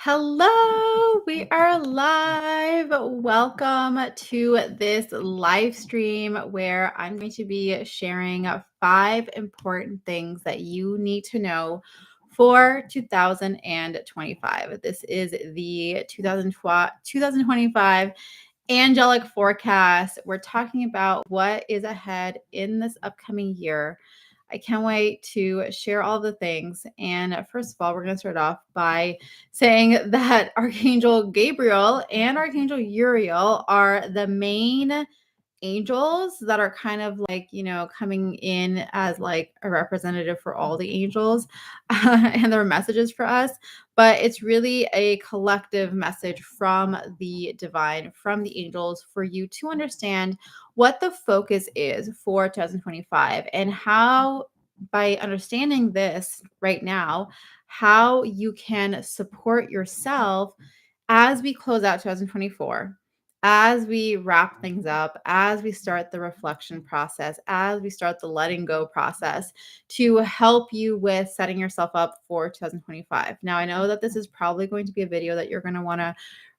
Hello, we are live. Welcome to this live stream where I'm going to be sharing 5 important things that you need to know for 2025. This is the 2025 Angelic forecast. We're talking about what is ahead in this upcoming year. I can't wait to share all the things. And first of all, we're going to start off by saying that Archangel Gabriel and Archangel Uriel are the main angels that are kind of like, coming in as like a representative for all the angels and their messages for us. But it's really a collective message from the divine, from the angels, for you to understand what the focus is for 2025 and how, by understanding this right now, how you can support yourself as we close out 2024, as we wrap things up, as we start the reflection process, as we start the letting go process to help you with setting yourself up for 2025. Now, I know that this is probably going to be a video that you're going to want to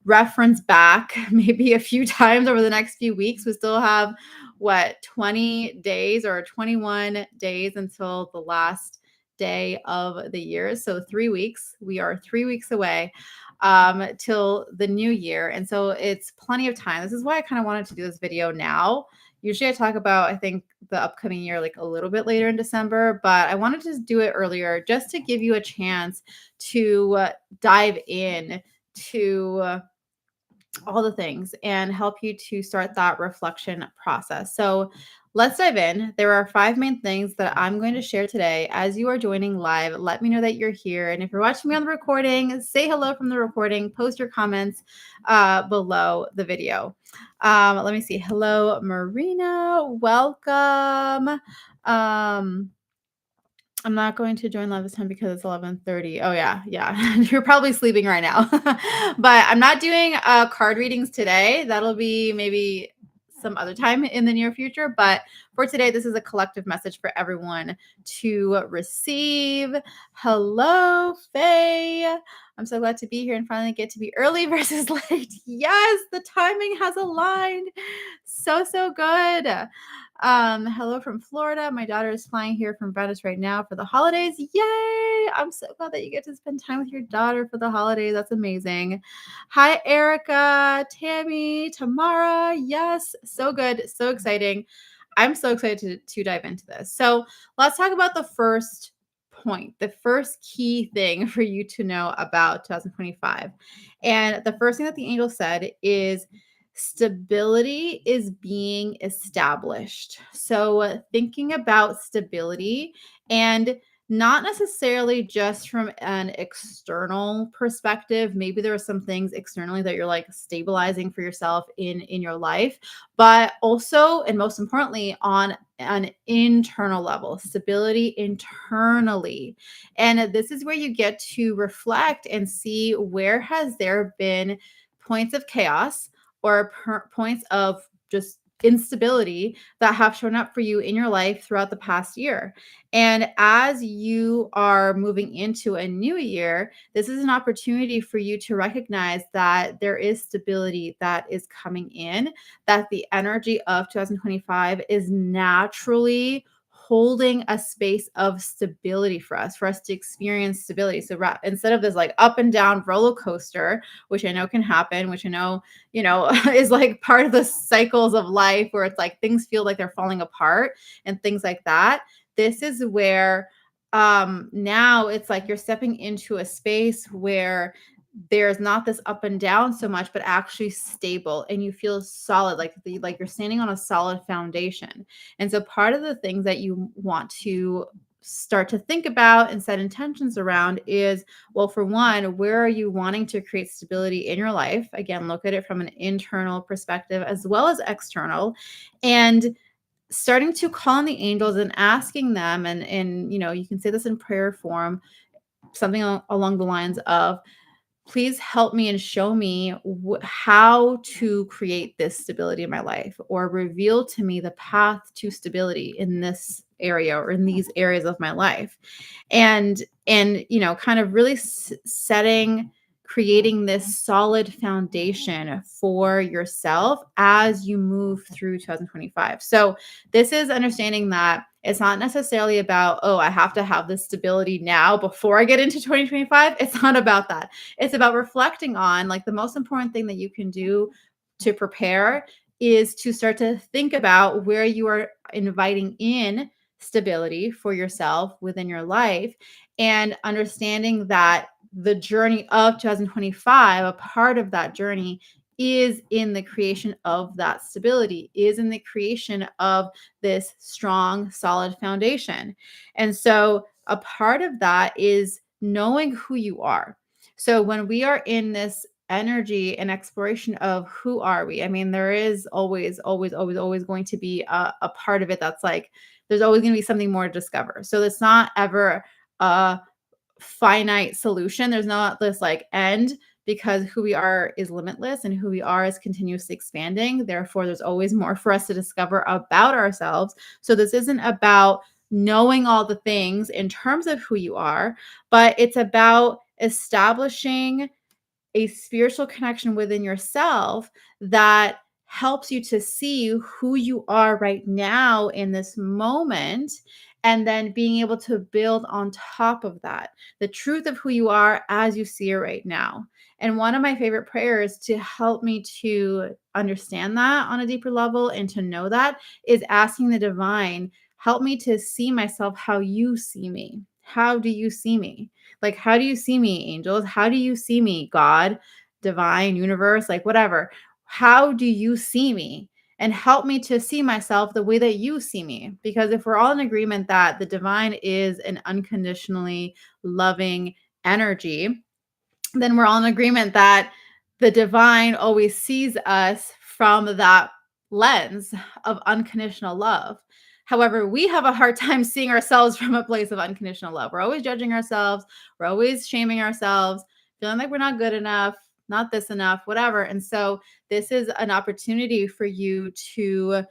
reference back maybe a few times over the next few weeks. We still have 20 days or 21 days until the last day of the year. So 3 weeks. We are 3 weeks away till the new year. And so it's plenty of time. This is why I kind of wanted to do this video now. Usually I talk about, I think, the upcoming year like a little bit later in December, but I wanted to do it earlier just to give you a chance to dive in to all the things and help you to start that reflection process. So let's dive in. There are 5 main things that I'm going to share today. As you are joining live, let me know that you're here. And if you're watching me on the recording, say hello from the recording, post your comments below the video. Let me see. Hello, Marina. Welcome. I'm not going to join live this time because it's 11:30. Oh yeah. You're probably sleeping right now. But I'm not doing card readings today. That'll be maybe some other time in the near future. But for today, this is a collective message for everyone to receive. Hello, Faye. I'm so glad to be here and finally get to be early versus late. Yes, the timing has aligned. So good. Hello from Florida. My daughter is flying here from Venice right now for the holidays. Yay! I'm so glad that you get to spend time with your daughter for the holidays. That's amazing. Hi, Erica, Tammy, Tamara. Yes, so good. So exciting. I'm so excited to dive into this. So let's talk about the first point, the first key thing for you to know about 2025. And the first thing that the angel said is stability is being established. So, thinking about stability and not necessarily just from an external perspective. Maybe there are some things externally that you're like stabilizing for yourself in your life, but also, and most importantly, on an internal level, stability internally. And this is where you get to reflect and see where has there been points of chaos or points of just instability that have shown up for you in your life throughout the past year. And as you are moving into a new year, this is an opportunity for you to recognize that there is stability that is coming in, that the energy of 2025 is naturally holding a space of stability for us to experience stability. So instead of this like up and down roller coaster, which I know can happen, which I know, is like part of the cycles of life where it's like things feel like they're falling apart and things like that. This is where now it's like you're stepping into a space where there's not this up and down so much, but actually stable, and you feel solid, like you're standing on a solid foundation. And so part of the things that you want to start to think about and set intentions around is, well, for one, where are you wanting to create stability in your life? Again, look at it from an internal perspective as well as external, and starting to call on the angels and asking them, and you can say this in prayer form, something along the lines of, please help me and show me how to create this stability in my life, or reveal to me the path to stability in this area or in these areas of my life. And kind of really setting, creating this solid foundation for yourself as you move through 2025. So this is understanding that it's not necessarily about, oh, I have to have this stability now before I get into 2025. It's not about that. It's about reflecting on, like, the most important thing that you can do to prepare is to start to think about where you are inviting in stability for yourself within your life, and understanding that the journey of 2025, a part of that journey is in the creation of that stability, is in the creation of this strong, solid foundation. And so a part of that is knowing who you are. So when we are in this energy and exploration of who are we, I mean, there is always going to be a part of it that's like, there's always going to be something more to discover. So it's not ever a finite solution. There's not this like end, because who we are is limitless and who we are is continuously expanding. Therefore, there's always more for us to discover about ourselves. So this isn't about knowing all the things in terms of who you are, but it's about establishing a spiritual connection within yourself that helps you to see who you are right now in this moment, and then being able to build on top of that the truth of who you are as you see it right now. And one of my favorite prayers to help me to understand that on a deeper level and to know that is asking the divine, help me to see myself how you see me. How do you see me? Like, how do you see me, angels? How do you see me, God, divine, universe, like whatever? How do you see me? And help me to see myself the way that you see me. Because if we're all in agreement that the divine is an unconditionally loving energy, then we're all in agreement that the divine always sees us from that lens of unconditional love. However, we have a hard time seeing ourselves from a place of unconditional love. We're always judging ourselves, we're always shaming ourselves, feeling like we're not good enough, not this enough, whatever. And so, this is an opportunity for you to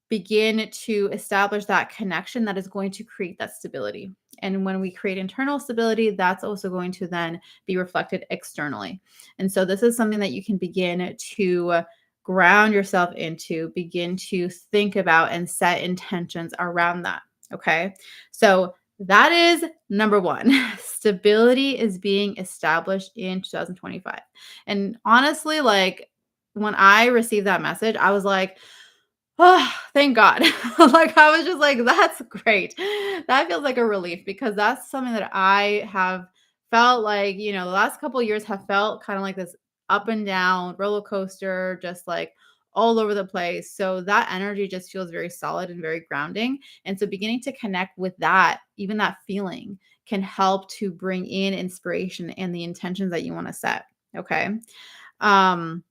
begin to establish that connection that is going to create that stability. And when we create internal stability, that's also going to then be reflected externally. And so this is something that you can begin to ground yourself into, begin to think about and set intentions around that. Okay. So that is number one. Stability is being established in 2025. And honestly, like, when I received that message, I was like, oh, thank God. Like, I was just like, that's great. That feels like a relief, because that's something that I have felt like, the last couple of years have felt kind of like this up and down roller coaster, just like all over the place. So that energy just feels very solid and very grounding. And so beginning to connect with that, even that feeling, can help to bring in inspiration and the intentions that you want to set. Okay. Um,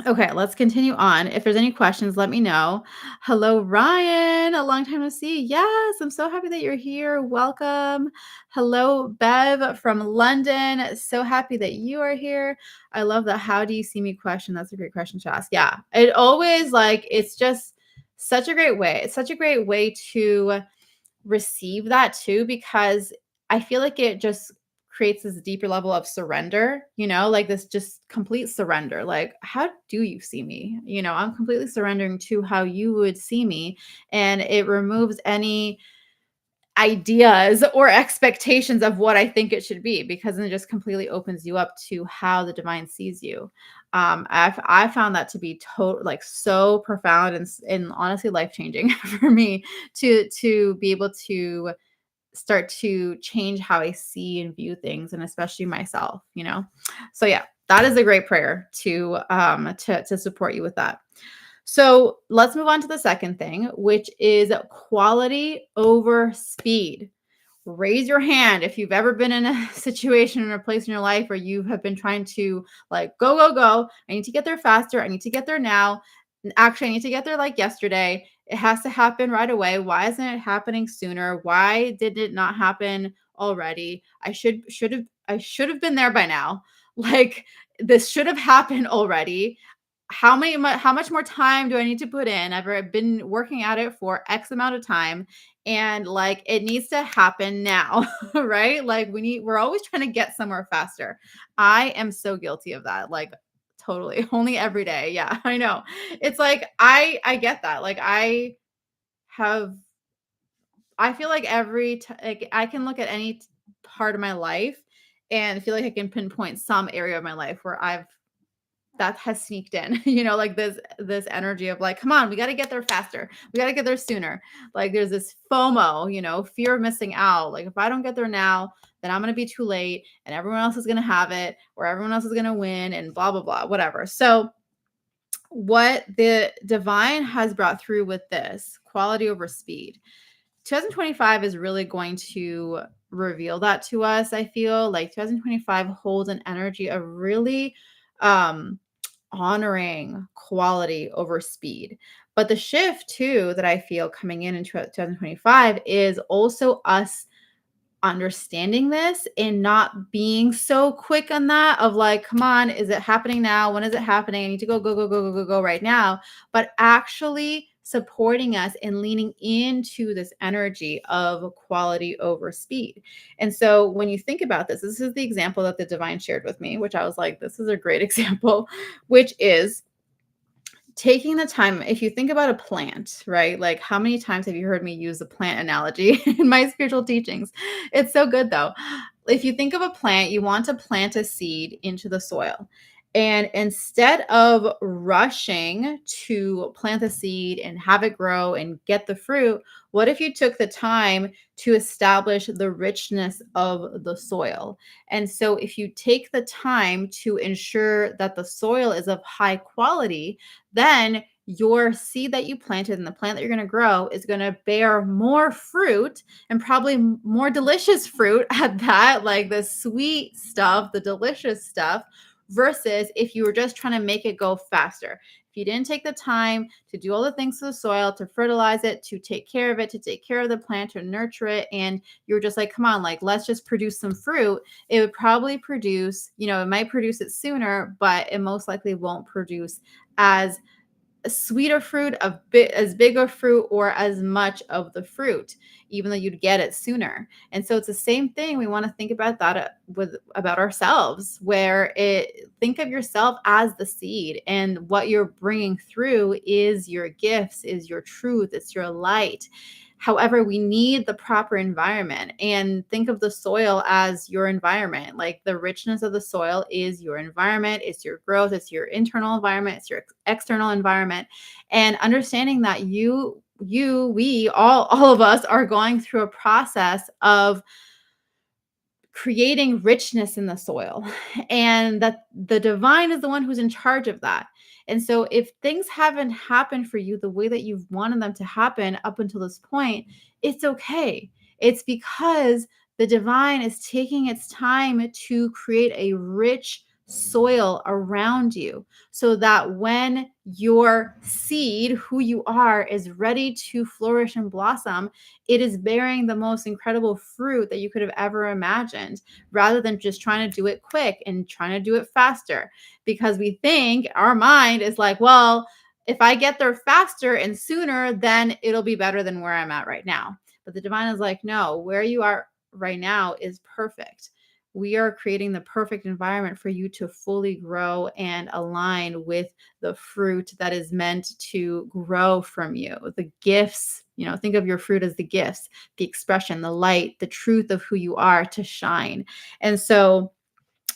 Okay, let's continue on. If there's any questions, let me know. Hello, Ryan. A long time no see. Yes, I'm so happy that you're here. Welcome. Hello, Bev from London. So happy that you are here. I love the how do you see me question. That's a great question to ask. Yeah, it always, like, it's just such a great way. It's such a great way to receive that too, because I feel like it just creates this deeper level of surrender, like this just complete surrender. Like, how do you see me? I'm completely surrendering to how you would see me. And it removes any ideas or expectations of what I think it should be, because then it just completely opens you up to how the divine sees you. I found that to be like so profound and honestly life changing for me to be able to start to change how I see and view things, and especially myself. So yeah, that is a great prayer to support you with that. So let's move on to the second thing, which is quality over speed. Raise your hand if you've ever been in a situation in a place in your life where you have been trying to, like, go, go, go. I need to get there faster. I need to get there now. Actually, I need to get there like yesterday. It has to happen right away. Why isn't it happening sooner? Why did it not happen already? I should have been there by now. Like, this should have happened already. How much more time do I need to put in? I've been working at it for X amount of time, and like it needs to happen now, right? Like we're always trying to get somewhere faster. I am so guilty of that. Like totally. Only every day. Yeah, I know. It's like I get that. Like have I feel like like I can look at any part of my life and feel like I can pinpoint some area of my life where I've that has sneaked in, like this energy of like, come on, we got to get there faster. We got to get there sooner. Like there's this FOMO, fear of missing out. Like if I don't get there now, then I'm going to be too late and everyone else is going to have it or everyone else is going to win and blah blah blah, whatever. So what the divine has brought through with this quality over speed 2025 is really going to reveal that to us. I feel like 2025 holds an energy of really um honoring quality over speed. But the shift too that I feel coming in 2025 is also us understanding this and not being so quick on that of like, come on, is it happening now? When is it happening? I need to go, go, go, go, go, go, go right now. But actually supporting us and leaning into this energy of quality over speed. And so when you think about this is the example that the divine shared with me, which I was like, this is a great example, which is taking the time. If you think about a plant, right? Like how many times have you heard me use the plant analogy in my spiritual teachings? It's so good though. If you think of a plant, you want to plant a seed into the soil. And instead of rushing to plant the seed and have it grow and get the fruit, what if you took the time to establish the richness of the soil? And so, if you take the time to ensure that the soil is of high quality, then your seed that you planted and the plant that you're going to grow is going to bear more fruit and probably more delicious fruit at that, like the sweet stuff, the delicious stuff, versus if you were just trying to make it go faster. If you didn't take the time to do all the things to the soil, to fertilize it, to take care of it, to take care of the plant, to nurture it, and you were just like, come on, like, let's just produce some fruit, it would probably produce, it might produce it sooner, but it most likely won't produce as sweeter fruit of as big a fruit or as much of the fruit, even though you'd get it sooner. And so it's the same thing. We want to think about that about ourselves, where think of yourself as the seed, and what you're bringing through is your gifts, is your truth, it's your light. However, we need the proper environment, and think of the soil as your environment. Like the richness of the soil is your environment, it's your growth, it's your internal environment, it's your external environment. And understanding that we, all of us are going through a process of creating richness in the soil, and that the divine is the one who's in charge of that. And so if things haven't happened for you the way that you've wanted them to happen up until this point, it's okay. It's because the divine is taking its time to create a rich soil around you, so that when your seed, who you are, is ready to flourish and blossom, it is bearing the most incredible fruit that you could have ever imagined, rather than just trying to do it quick and trying to do it faster. Because we think our mind is like, well, if I get there faster and sooner, then it'll be better than where I'm at right now. But the divine is like, no, where you are right now is perfect. We are creating the perfect environment for you to fully grow and align with the fruit that is meant to grow from you. The gifts, think of your fruit as the gifts, the expression, the light, the truth of who you are to shine. And so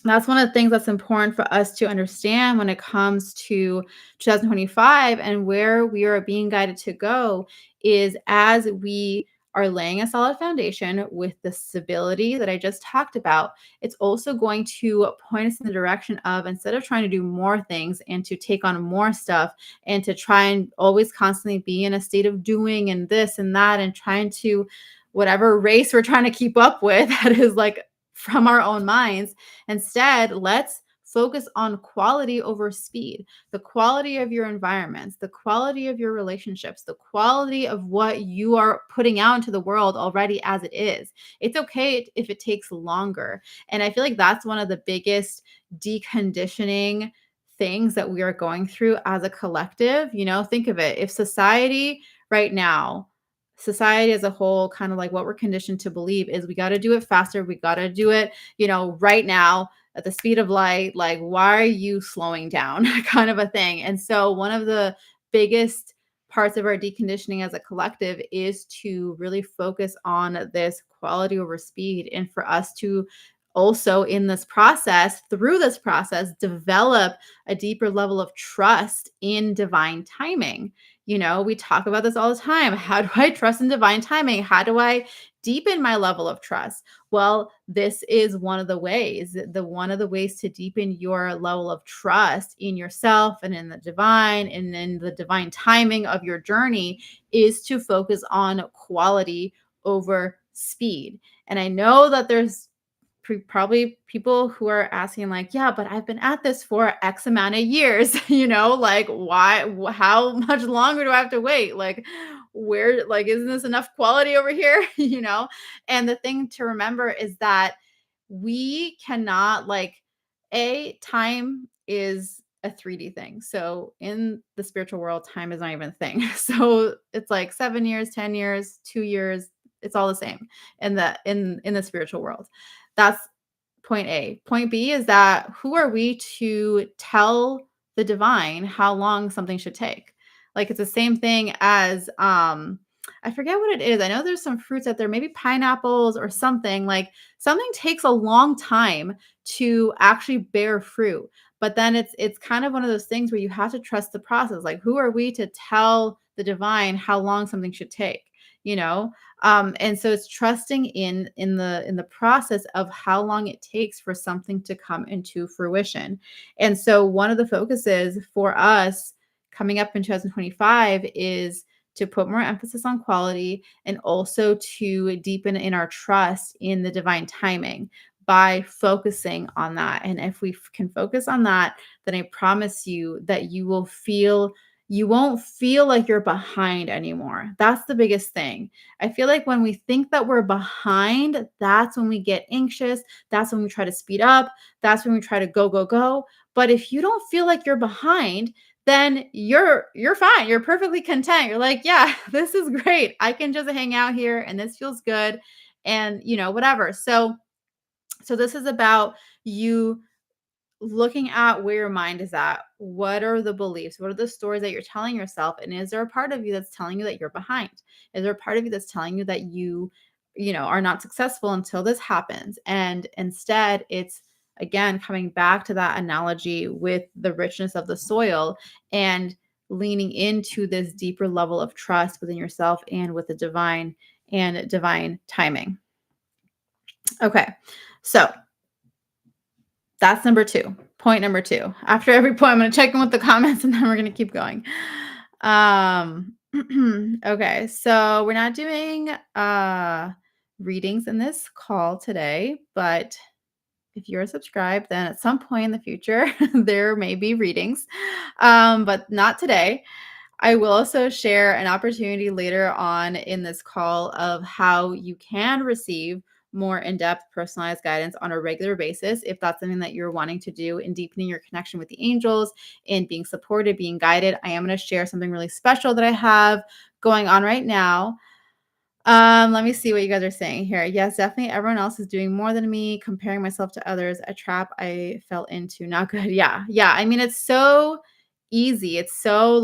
that's one of the things that's important for us to understand when it comes to 2025 and where we are being guided to go, is as we are laying a solid foundation with the stability that I just talked about, it's also going to point us in the direction of, instead of trying to do more things and to take on more stuff and to try and always constantly be in a state of doing and this and that and trying to whatever race we're trying to keep up with that is like from our own minds. Instead, let's focus on quality over speed, the quality of your environments, the quality of your relationships, the quality of what you are putting out into the world already as it is. It's okay if it takes longer. And I feel like that's one of the biggest deconditioning things that we are going through as a collective. Think of it. If society right now society as a whole, kind of like what we're conditioned to believe is we got to do it faster. We got to do it, right now at the speed of light. Like, why are you slowing down? Kind of a thing. And so, one of the biggest parts of our deconditioning as a collective is to really focus on this quality over speed, and for us to also in this process, through this process, develop a deeper level of trust in divine timing. We talk about this all the time. How do I trust in divine timing? How do I deepen my level of trust? Well, this is one of the ways. One of the ways to deepen your level of trust in yourself and in the divine and in the divine timing of your journey is to focus on quality over speed. And I know that there's probably people who are asking like, yeah, but I've been at this for X amount of years, like why, how much longer do I have to wait? Like, where, like, isn't this enough quality over here? And the thing to remember is that we cannot, like, time is a 3D thing. So in the spiritual world, time is not even a thing. So it's like 7 years, 10 years, 2 years, it's all the same in the spiritual world. That's point A. Point B is that who are we to tell the divine how long something should take? Like, it's the same thing as I forget what it is. I know there's some fruits out there, maybe pineapples or something. Like, something takes a long time to actually bear fruit. But then it's kind of one of those things where you have to trust the process. Like, who are we to tell the divine how long something should take? You know, and so it's trusting in the process of how long it takes for something to come into fruition. And so one of the focuses for us coming up in 2025 is to put more emphasis on quality and also to deepen in our trust in the divine timing by focusing on that. And if we can focus on that, then I promise you that you won't feel like you're behind anymore. That's the biggest thing. I feel like when we think that we're behind, that's when we get anxious. That's when we try to speed up. That's when we try to go, go, go. But if you don't feel like you're behind, then you're fine. You're perfectly content. You're like, yeah, this is great. I can just hang out here and this feels good and whatever. So this is about you looking at where your mind is at. What are the beliefs? What are the stories that you're telling yourself? And is there a part of you that's telling you that you're behind? Is there a part of you that's telling you that are not successful until this happens? And instead, it's again coming back to that analogy with the richness of the soil and leaning into this deeper level of trust within yourself and with the divine and divine timing. Okay. So that's number 2. Point number 2. After every point, I'm going to check in with the comments and then we're going to keep going. Okay, so we're not doing readings in this call today, but if you're subscribed, then at some point in the future, there may be readings, but not today. I will also share an opportunity later on in this call of how you can receive more in-depth personalized guidance on a regular basis if that's something that you're wanting to do in deepening your connection with the angels and being supported, being guided. I am going to share something really special that I have going on right now. Let me see what you guys are saying here. Yes, definitely everyone else is doing more than me, comparing myself to others, a trap I fell into. Not good. Yeah. Yeah. I mean, it's so easy. It's so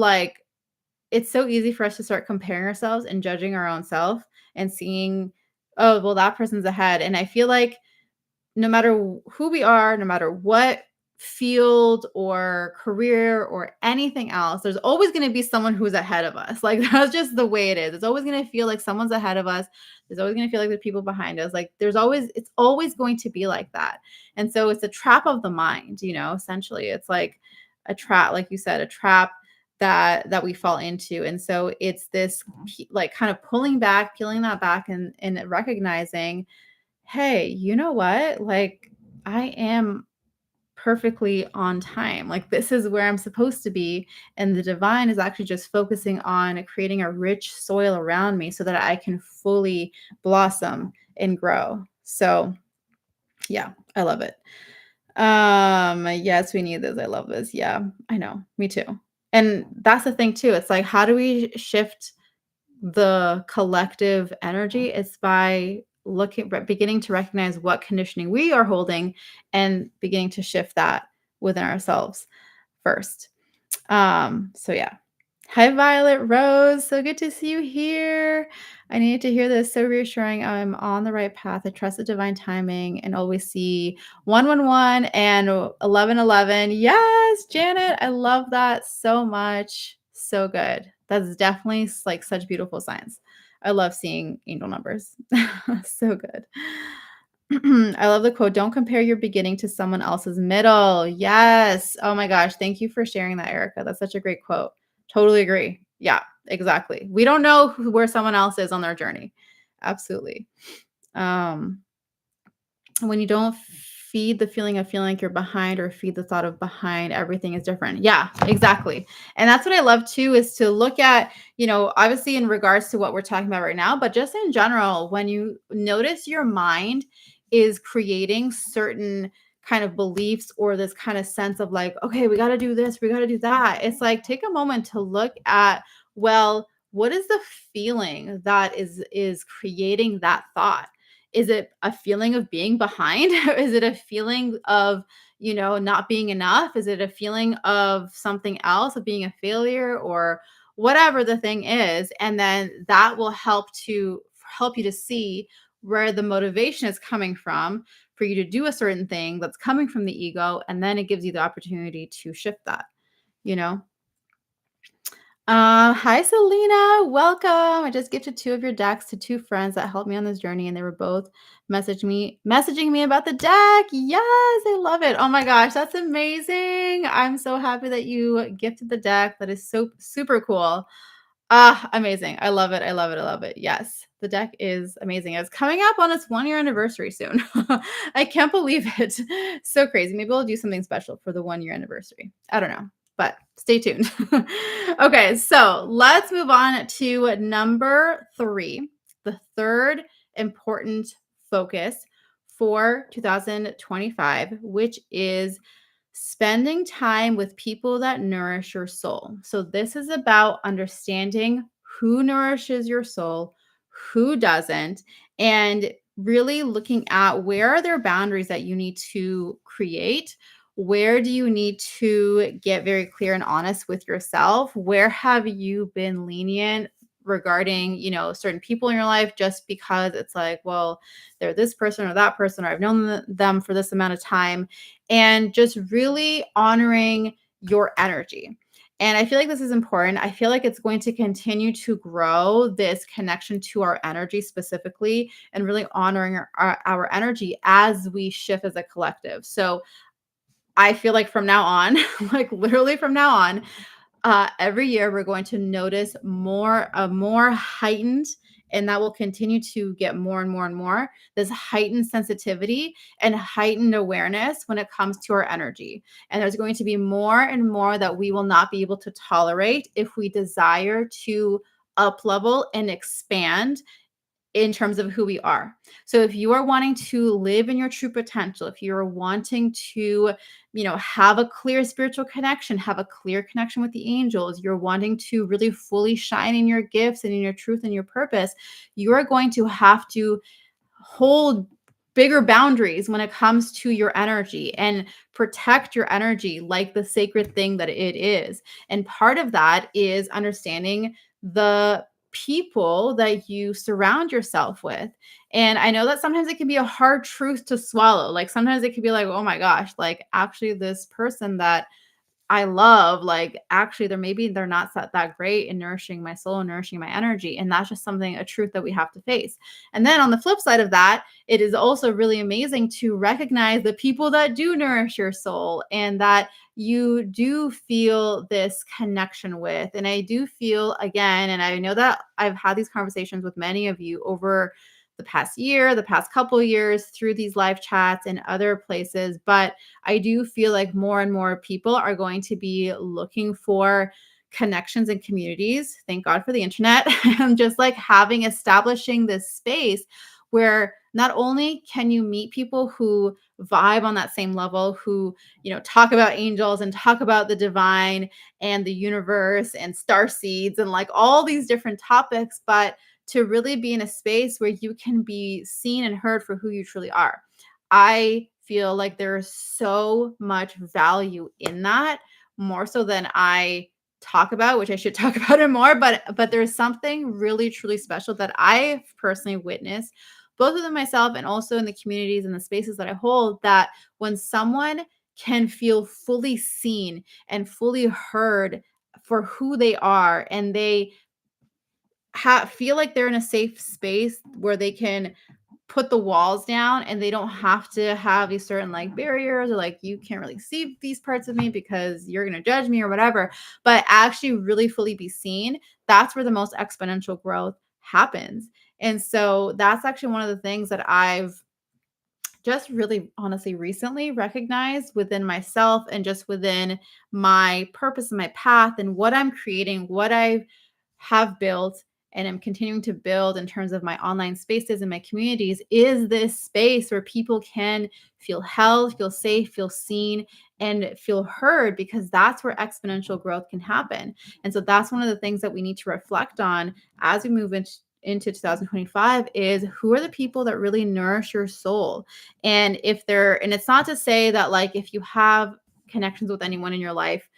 easy for us to start comparing ourselves and judging our own self and seeing, oh, well, that person's ahead. And I feel like no matter who we are, no matter what field or career or anything else, there's always going to be someone who's ahead of us. Like, that's just the way it is. It's always going to feel like someone's ahead of us. There's always going to feel like there's people behind us. Like, it's always going to be like that. And so it's a trap of the mind, essentially. It's like a trap, like you said, a trap that we fall into. And so it's this like kind of pulling back, peeling that back and recognizing, hey, you know what? Like, I am perfectly on time. Like, this is where I'm supposed to be. And the divine is actually just focusing on creating a rich soil around me so that I can fully blossom and grow. So, yeah, I love it. Yes, we need this. I love this. Yeah, I know. Me too. And that's the thing too. It's like, how do we shift the collective energy, it's by beginning to recognize what conditioning we are holding and beginning to shift that within ourselves first. So yeah. Hi, Violet Rose. So good to see you here. I needed to hear this. So reassuring. I'm on the right path. I trust the divine timing and always see 111 and 1111. Yes, Janet. I love that so much. So good. That's definitely like such beautiful signs. I love seeing angel numbers. So good. I love the quote, don't compare your beginning to someone else's middle. Yes. Oh my gosh. Thank you for sharing that, Erica. That's such a great quote. Totally agree. Yeah, exactly. We don't know where someone else is on their journey. Absolutely. Um, when you don't feed the feeling of feeling like you're behind or feed the thought of behind, everything is different. Yeah, exactly. And that's what I love too, is to look at, obviously in regards to what we're talking about right now, but just in general, when you notice your mind is creating certain kind of beliefs or this kind of sense of like, okay, we got to do this, we got to do that. It's like, take a moment to look at, well, what is the feeling that is creating that thought? Is it a feeling of being behind? Or is it a feeling of, not being enough? Is it a feeling of something else, of being a failure or whatever the thing is? And then that will help you to see where the motivation is coming from for you to do a certain thing that's coming from the ego. And then it gives you the opportunity to shift that, you know? Hi Selena, welcome. I just gifted two of your decks to two friends that helped me on this journey, and they were both messaging me about the deck. Yes, I love it. Oh my gosh, that's amazing. I'm so happy that you gifted the deck. That is so super cool. Amazing. I love it. I love it. I love it. Yes. The deck is amazing. It's coming up on its 1 year anniversary soon. I can't believe it. So crazy. Maybe we'll do something special for the 1 year anniversary. I don't know, but stay tuned. Okay. So let's move on to number 3, the third important focus for 2025, which is spending time with people that nourish your soul. So, this is about understanding who nourishes your soul, who doesn't, and really looking at where are there boundaries that you need to create. Where do you need to get very clear and honest with yourself? Where have you been lenient regarding, certain people in your life just because it's like, well, they're this person or that person, or I've known them for this amount of time, and just really honoring your energy. And I feel like this is important. I feel like it's going to continue to grow this connection to our energy specifically, and really honoring our energy as we shift as a collective. So I feel like from now on, like literally from now on, every year we're going to notice more heightened, and that will continue to get more and more and more, this heightened sensitivity and heightened awareness when it comes to our energy. And there's going to be more and more that we will not be able to tolerate if we desire to up level and expand in terms of who we are. So if you are wanting to live in your true potential, if you're wanting to, have a clear spiritual connection, have a clear connection with the angels, you're wanting to really fully shine in your gifts and in your truth and your purpose, you are going to have to hold bigger boundaries when it comes to your energy and protect your energy like the sacred thing that it is. And part of that is understanding the people that you surround yourself with. And I know that sometimes it can be a hard truth to swallow. Like sometimes it can be like, oh my gosh, like actually this person that I love, like, actually, they're not that great in nourishing my soul and nourishing my energy. And that's just a truth that we have to face. And then on the flip side of that, it is also really amazing to recognize the people that do nourish your soul and that you do feel this connection with. And I do feel, again, and I know that I've had these conversations with many of you over the past year, the past couple of years through these live chats and other places, but I do feel like more and more people are going to be looking for connections and communities. Thank God for the internet. And just like establishing this space where not only can you meet people who vibe on that same level, who, talk about angels and talk about the divine and the universe and star seeds and like all these different topics, but to really be in a space where you can be seen and heard for who you truly are. I feel like there's so much value in that, more so than I talk about, which I should talk about it more, but there's something really truly special that I've personally witnessed both within myself and also in the communities and the spaces that I hold, that when someone can feel fully seen and fully heard for who they are, and they feel like they're in a safe space where they can put the walls down and they don't have to have these certain like barriers, or like you can't really see these parts of me because you're going to judge me or whatever, but actually really fully be seen, that's where the most exponential growth happens. And so that's actually one of the things that I've just really honestly recently recognized within myself and just within my purpose and my path and what I'm creating, what I have built and am continuing to build in terms of my online spaces and my communities, is this space where people can feel held, feel safe, feel seen, and feel heard, because that's where exponential growth can happen. And so that's one of the things that we need to reflect on as we move into 2025, is who are the people that really nourish your soul. And it's not to say that like if you have connections with anyone in your life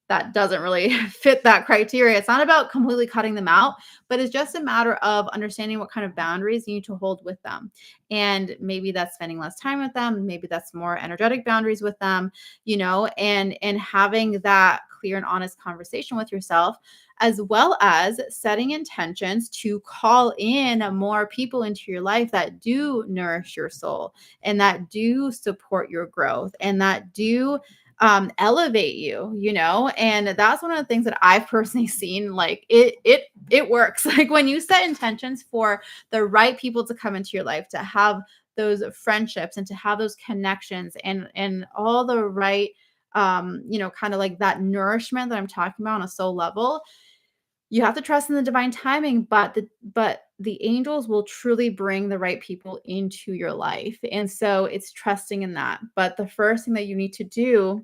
that doesn't really fit that criteria, it's not about completely cutting them out, but it's just a matter of understanding what kind of boundaries you need to hold with them. And maybe that's spending less time with them, maybe that's more energetic boundaries with them, and having that clear and honest conversation with yourself, as well as setting intentions to call in more people into your life that do nourish your soul and that do support your growth and that do elevate you, and that's one of the things that I've personally seen. Like it works. Like when you set intentions for the right people to come into your life, to have those friendships and to have those connections and all the right kind of like that nourishment that I'm talking about on a soul level, you have to trust in the divine timing, but the angels will truly bring the right people into your life. And so it's trusting in that. But the first thing that you need to do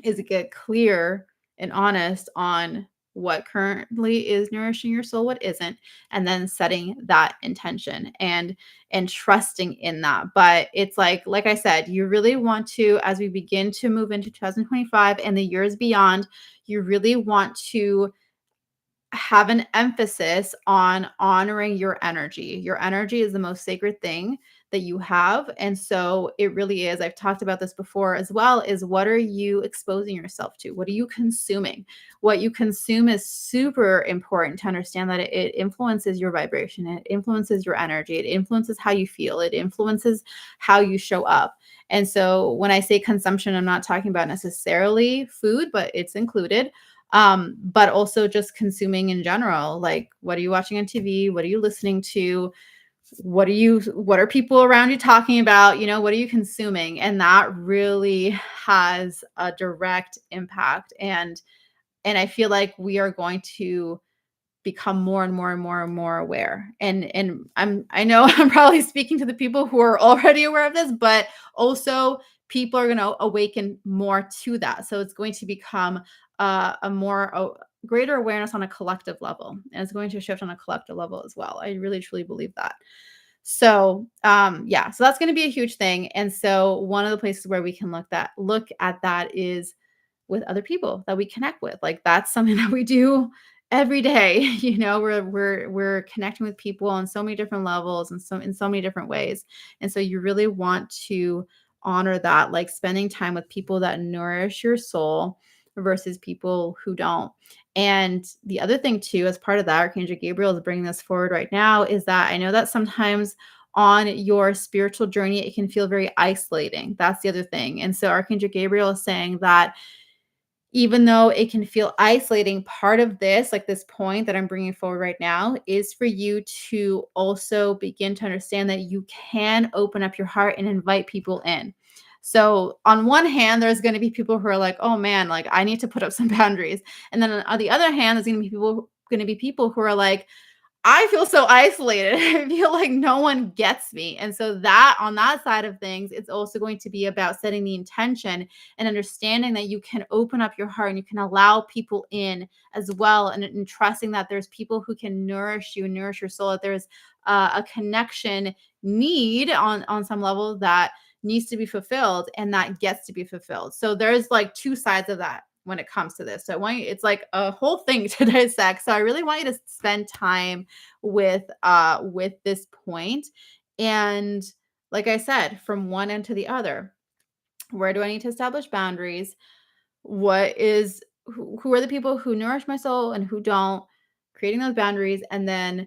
is get clear and honest on what currently is nourishing your soul, what isn't, and then setting that intention and trusting in that. But it's like I said, you really want to, as we begin to move into 2025 and the years beyond, you really want to have an emphasis on honoring your energy. Your energy is the most sacred thing that you have. And so it really is. I've talked about this before as well, is what are you exposing yourself to? What are you consuming? What you consume is super important to understand, that it influences your vibration. It influences your energy. It influences how you feel. It influences how you show up. And so when I say consumption, I'm not talking about necessarily food, but it's included, but also just consuming in general. Like, what are you watching on TV? What are you listening to? What are people around you talking about? What are you consuming? And that really has a direct impact. And I feel like we are going to become more and more and more and more aware. And I know I'm probably speaking to the people who are already aware of this, but also people are going to awaken more to that. So it's going to become a more greater awareness on a collective level, and it's going to shift on a collective level as well. I really truly believe that. So yeah, so that's going to be a huge thing. And so one of the places where we can look at that is with other people that we connect with. Like that's something that we do every day. We're connecting with people on so many different levels and so in so many different ways. And so you really want to honor that, like spending time with people that nourish your soul versus people who don't. And the other thing too, as part of that, Archangel Gabriel is bringing this forward right now, is that I know that sometimes on your spiritual journey, it can feel very isolating. That's the other thing. And so Archangel Gabriel is saying that even though it can feel isolating, part of this, like this point that I'm bringing forward right now, is for you to also begin to understand that you can open up your heart and invite people in. So on one hand, there's going to be people who are like, oh man, like I need to put up some boundaries. And then on the other hand, there's going to be people who are like, I feel so isolated. I feel like no one gets me. And so that on that side of things, it's also going to be about setting the intention and understanding that you can open up your heart and you can allow people in as well. And trusting that there's people who can nourish you and nourish your soul. That there's a connection need on some level that needs to be fulfilled and that gets to be fulfilled. So there's like two sides of that when it comes to this. So I want you, it's like a whole thing to dissect. So I really want you to spend time with this point. And like I said, from one end to the other, where do I need to establish boundaries? What is who are the people who nourish my soul and who don't? Creating those boundaries and then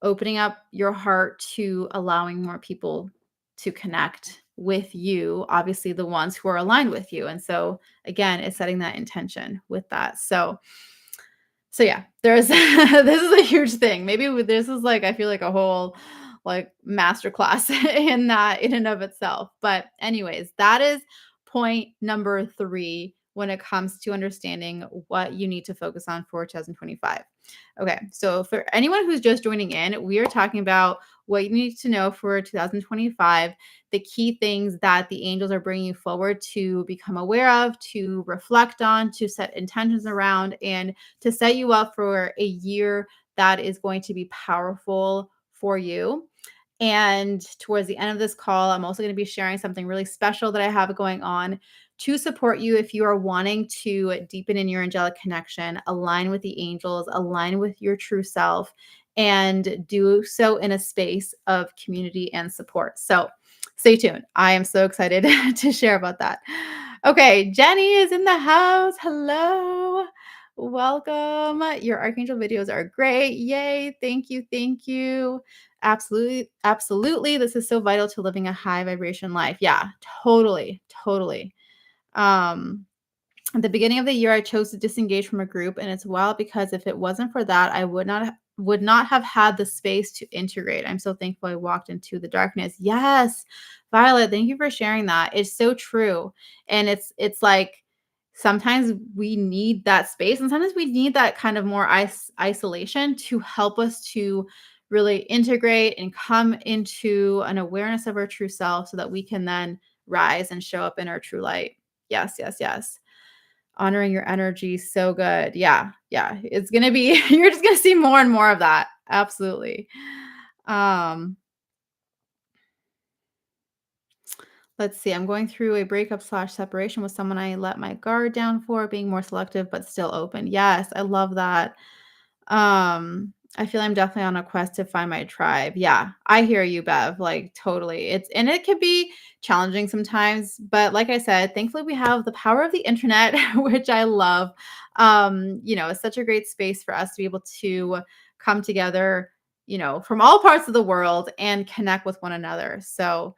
opening up your heart to allowing more people to connect with you, obviously the ones who are aligned with you. And so again, it's setting that intention with that. So yeah, there's this is a huge thing. Maybe this is like I feel like a whole like masterclass in that in and of itself. But anyways, that is point number 3 when it comes to understanding what you need to focus on for 2025. Okay, so for anyone who's just joining in, we are talking about what you need to know for 2025, the key things that the angels are bringing you forward to become aware of, to reflect on, to set intentions around, and to set you up for a year that is going to be powerful for you. And towards the end of this call, I'm also going to be sharing something really special that I have going on to support you if you are wanting to deepen in your angelic connection, align with the angels, align with your true self, and do so in a space of community and support. So stay tuned. I am so excited to share about that. Okay, Jenny is in the house. Hello. Welcome. Your archangel videos are great. Yay. Thank you. Thank you. Absolutely. Absolutely. This is so vital to living a high vibration life. Yeah, totally. Totally. Um, at the beginning of the year, I chose to disengage from a group, and it's wild because if it wasn't for that, I would not have had the space to integrate. I'm so thankful I walked into the darkness. Yes, Violet, thank you for sharing that. It's so true. And it's like sometimes we need that space and sometimes we need that kind of more isolation to help us to really integrate and come into an awareness of our true self so that we can then rise and show up in our true light. Yes, yes, yes. Honoring your energy, so good. Yeah, yeah. It's gonna be you're just gonna see more and more of that. Absolutely. Um, let's see. I'm going through a breakup slash separation with someone I let my guard down for, being more selective but still open. Yes, I love that. I feel I'm definitely on a quest to find my tribe. Yeah, I hear you, Bev. Like totally. It can be challenging sometimes, but like I said, thankfully we have the power of the internet, which I love. It's such a great space for us to be able to come together, from all parts of the world and connect with one another. So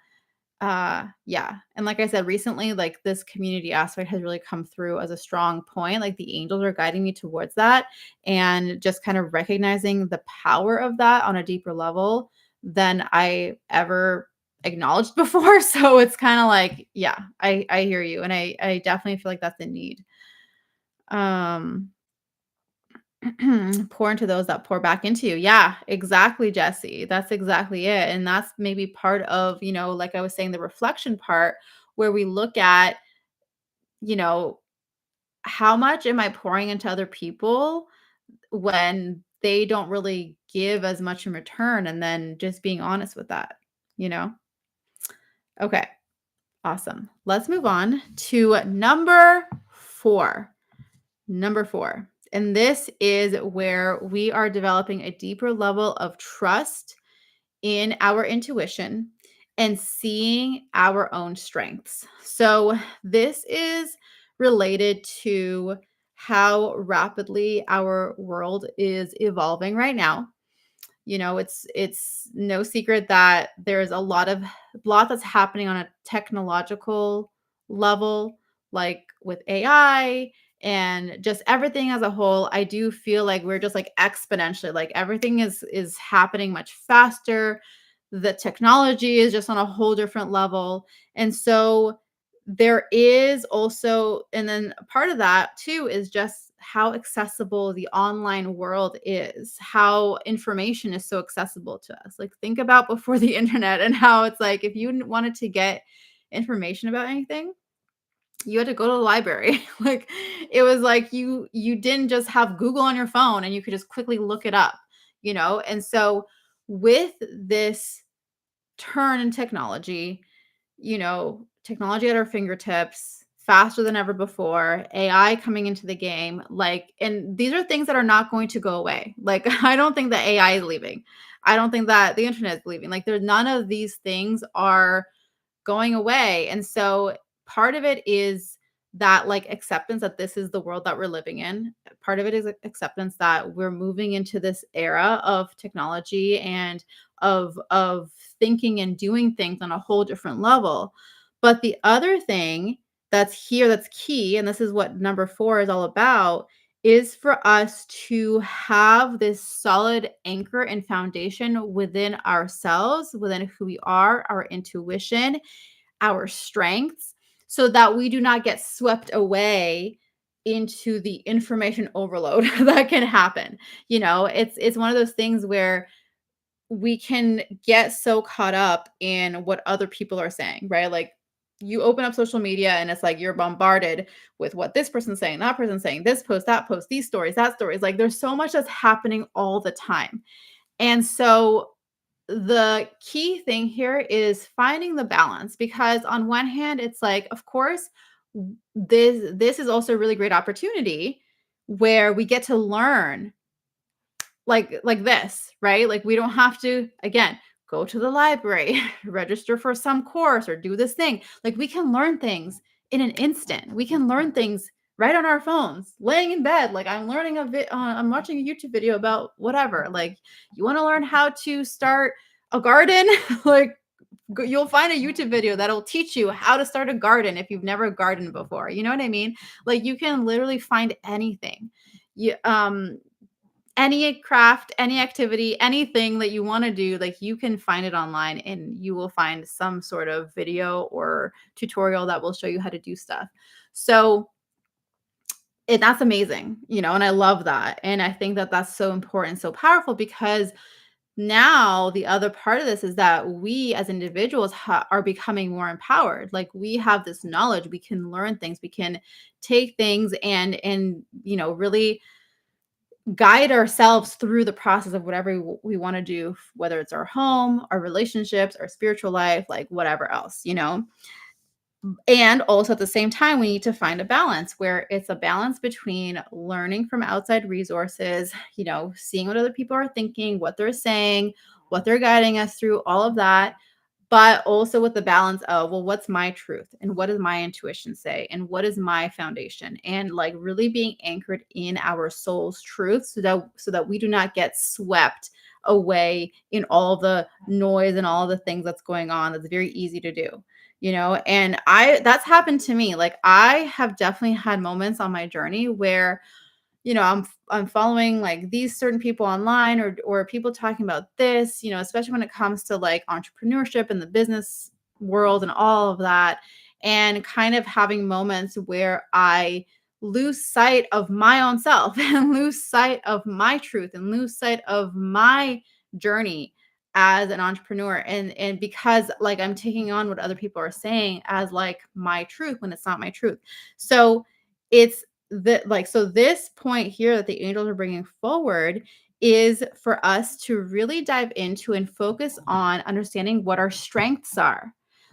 yeah. And like I said, recently, like this community aspect has really come through as a strong point. Like the angels are guiding me towards that and just kind of recognizing the power of that on a deeper level than I ever acknowledged before. So it's kind of like, yeah, I hear you. And I definitely feel like that's a need. Um pour into those that pour back into you. Yeah, exactly, Jesse. That's exactly it. And that's maybe part of, like I was saying, the reflection part where we look at, you know, how much am I pouring into other people when they don't really give as much in return? And then just being honest with that, you know? Okay, awesome. Let's move on to number 4. Number 4. And this is where we are developing a deeper level of trust in our intuition and seeing our own strengths. So, this is related to how rapidly our world is evolving right now. It's no secret that there's a lot that's happening on a technological level, like with AI and just everything as a whole. I do feel like we're just like exponentially, like everything is happening much faster. The technology is just on a whole different level. And so there is also, and then a part of that too is just how accessible the online world is, how information is so accessible to us. Like, think about before the internet and how it's like if you wanted to get information about anything, you had to go to the library. Like, it was like you didn't just have Google on your phone and you could just quickly look it up, you know? And so with this turn in technology, technology at our fingertips, faster than ever before, AI coming into the game, like, and these are things that are not going to go away. Like, I don't think that AI is leaving. I don't think that the internet is leaving. Like, there's none of these things are going away. And so part of it is that, like, acceptance that this is the world that we're living in. Part of it is acceptance that we're moving into this era of technology and of thinking and doing things on a whole different level. But the other thing that's here that's key, and this is what number 4 is all about, is for us to have this solid anchor and foundation within ourselves, within who we are, our intuition, our strengths, so that we do not get swept away into the information overload that can happen. It's one of those things where we can get so caught up in what other people are saying, right? Like, you open up social media and it's like you're bombarded with what this person's saying, that person's saying, this post, that post, these stories, that stories. Like, there's so much that's happening all the time. And so the key thing here is finding the balance, because on one hand it's like, of course, this is also a really great opportunity where we get to learn, like this, right? Like, we don't have to, again, go to the library, register for some course or do this thing. Like, we can learn things in an instant. We can learn things right on our phones, laying in bed. Like, I'm learning I'm watching a YouTube video about whatever. Like, you want to learn how to start a garden? Like, you'll find a YouTube video that'll teach you how to start a garden if you've never gardened before. You know what I mean? Like, you can literally find anything. You Any craft, any activity, anything that you wanna do, like, you can find it online and you will find some sort of video or tutorial that will show you how to do stuff. So, and that's amazing, and I love that, and I think that that's so important, so powerful, because now the other part of this is that we as individuals are becoming more empowered. Like, we have this knowledge, we can learn things, we can take things and really guide ourselves through the process of whatever we want to do, whether it's our home, our relationships, our spiritual life, like whatever else. And also at the same time, we need to find a balance where it's a balance between learning from outside resources, seeing what other people are thinking, what they're saying, what they're guiding us through, all of that, but also with the balance of, well, what's my truth and what does my intuition say and what is my foundation, and like really being anchored in our soul's truth, so that we do not get swept away in all the noise and all the things that's going on. That's very easy to do. And that's happened to me. Like, I have definitely had moments on my journey where I'm following like these certain people online, or people talking about this, especially when it comes to like entrepreneurship and the business world and all of that, and kind of having moments where I lose sight of my own self and lose sight of my truth and lose sight of my journey as an entrepreneur, and because like I'm taking on what other people are saying as like my truth when it's not my truth. So it's so this point here that the angels are bringing forward is for us to really dive into and focus on understanding what our strengths are.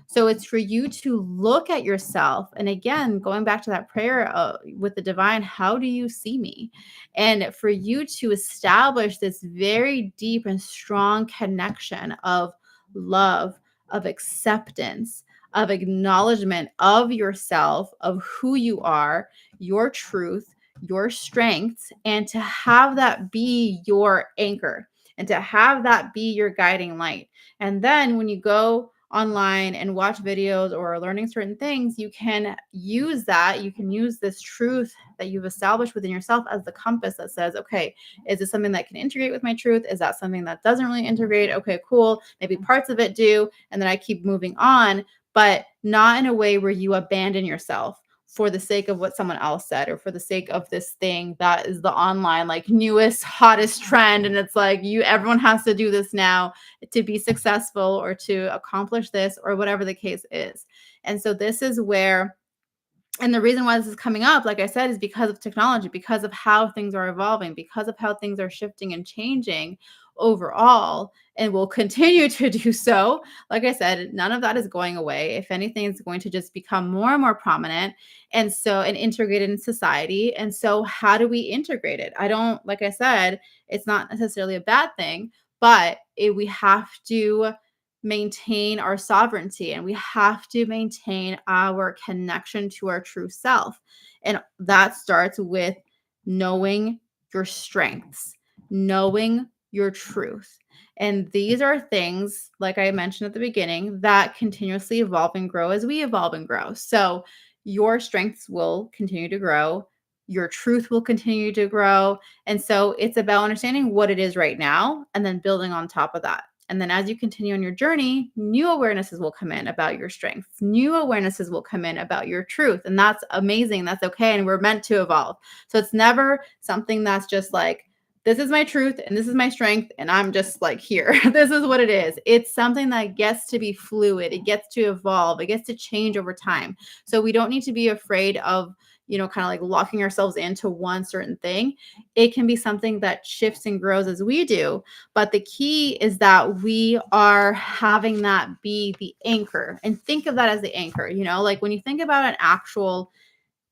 So it's for you to look at yourself, and again, going back to that prayer with the divine, how do you see me? And for you to establish this very deep and strong connection of love, of acceptance, of acknowledgement of yourself, of who you are, your truth, your strengths, and to have that be your anchor and to have that be your guiding light. And then when you go online and watch videos or are learning certain things, you can use that. You can use this truth that you've established within yourself as the compass that says, okay, is this something that can integrate with my truth? Is that something that doesn't really integrate? Okay, cool. Maybe parts of it do. And then I keep moving on. but not in a way where you abandon yourself for the sake of what someone else said or for the sake of this thing that is the online like newest hottest trend, and it's like you everyone has to do this now to be successful or to accomplish this or whatever the case is. And so this is where, and the reason why this is coming up, like I said, is because of technology, because of how things are evolving, because of how things are shifting and changing overall, and will continue to do so. Like I said, none of that is going away. If anything, it's going to just become more and more prominent and integrated in society. And so, how do we integrate it? I don't, like I said, it's not necessarily a bad thing, but we have to maintain our sovereignty and we have to maintain our connection to our true self. And that starts with knowing your strengths, knowing your truth. And these are things, like I mentioned at the beginning, that continuously evolve and grow as we evolve and grow. So your strengths will continue to grow. Your truth will continue to grow. And so it's about understanding what it is right now and then building on top of that. And then as you continue on your journey, new awarenesses will come in about your strengths. New awarenesses will come in about your truth. And that's amazing. That's okay. And we're meant to evolve. So it's never something that's just like, this is my truth and this is my strength. And I'm just like here. This is what it is. It's something that gets to be fluid. It gets to evolve. It gets to change over time. So we don't need to be afraid of, kind of like locking ourselves into one certain thing. It can be something that shifts and grows as we do. But the key is that we are having that be the anchor, and think of that as the anchor. Like when you think about an actual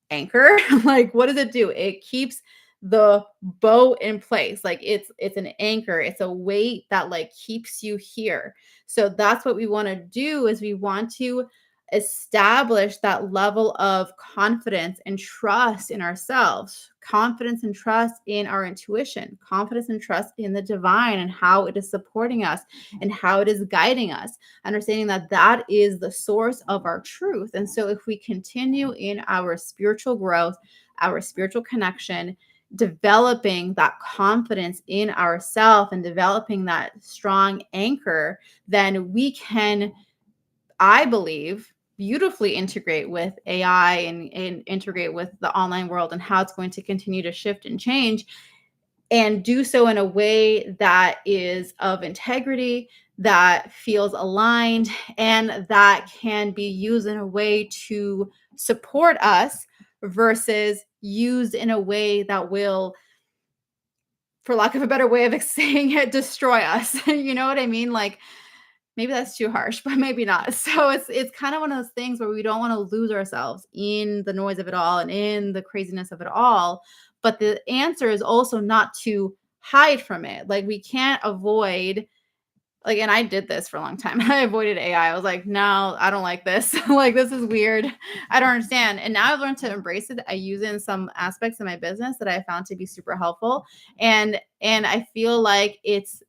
anchor, like what does it do? It keeps the boat in place. Like it's an anchor. It's a weight that like keeps you here. So that's what we want to do, is we want to establish that level of confidence and trust in ourselves, confidence and trust in our intuition, confidence and trust in the divine and how it is supporting us and how it is guiding us, understanding that that is the source of our truth. And so if we continue in our spiritual growth, our spiritual connection, developing that confidence in ourselves and developing that strong anchor, then we can, I believe, beautifully integrate with AI and integrate with the online world and how it's going to continue to shift and change, and do so in a way that is of integrity, that feels aligned, and that can be used in a way to support us versus used in a way that will, for lack of a better way of saying it, destroy us. You know what I mean? Like, maybe that's too harsh, but maybe not. So it's kind of one of those things where we don't want to lose ourselves in the noise of it all and in the craziness of it all. But the answer is also not to hide from it. Like we can't avoid, like, and I did this for a long time. I avoided AI. I was like, no, I don't like this. Like, this is weird. I don't understand. And now I've learned to embrace it. I use it in some aspects of my business that I found to be super helpful. And I feel like it's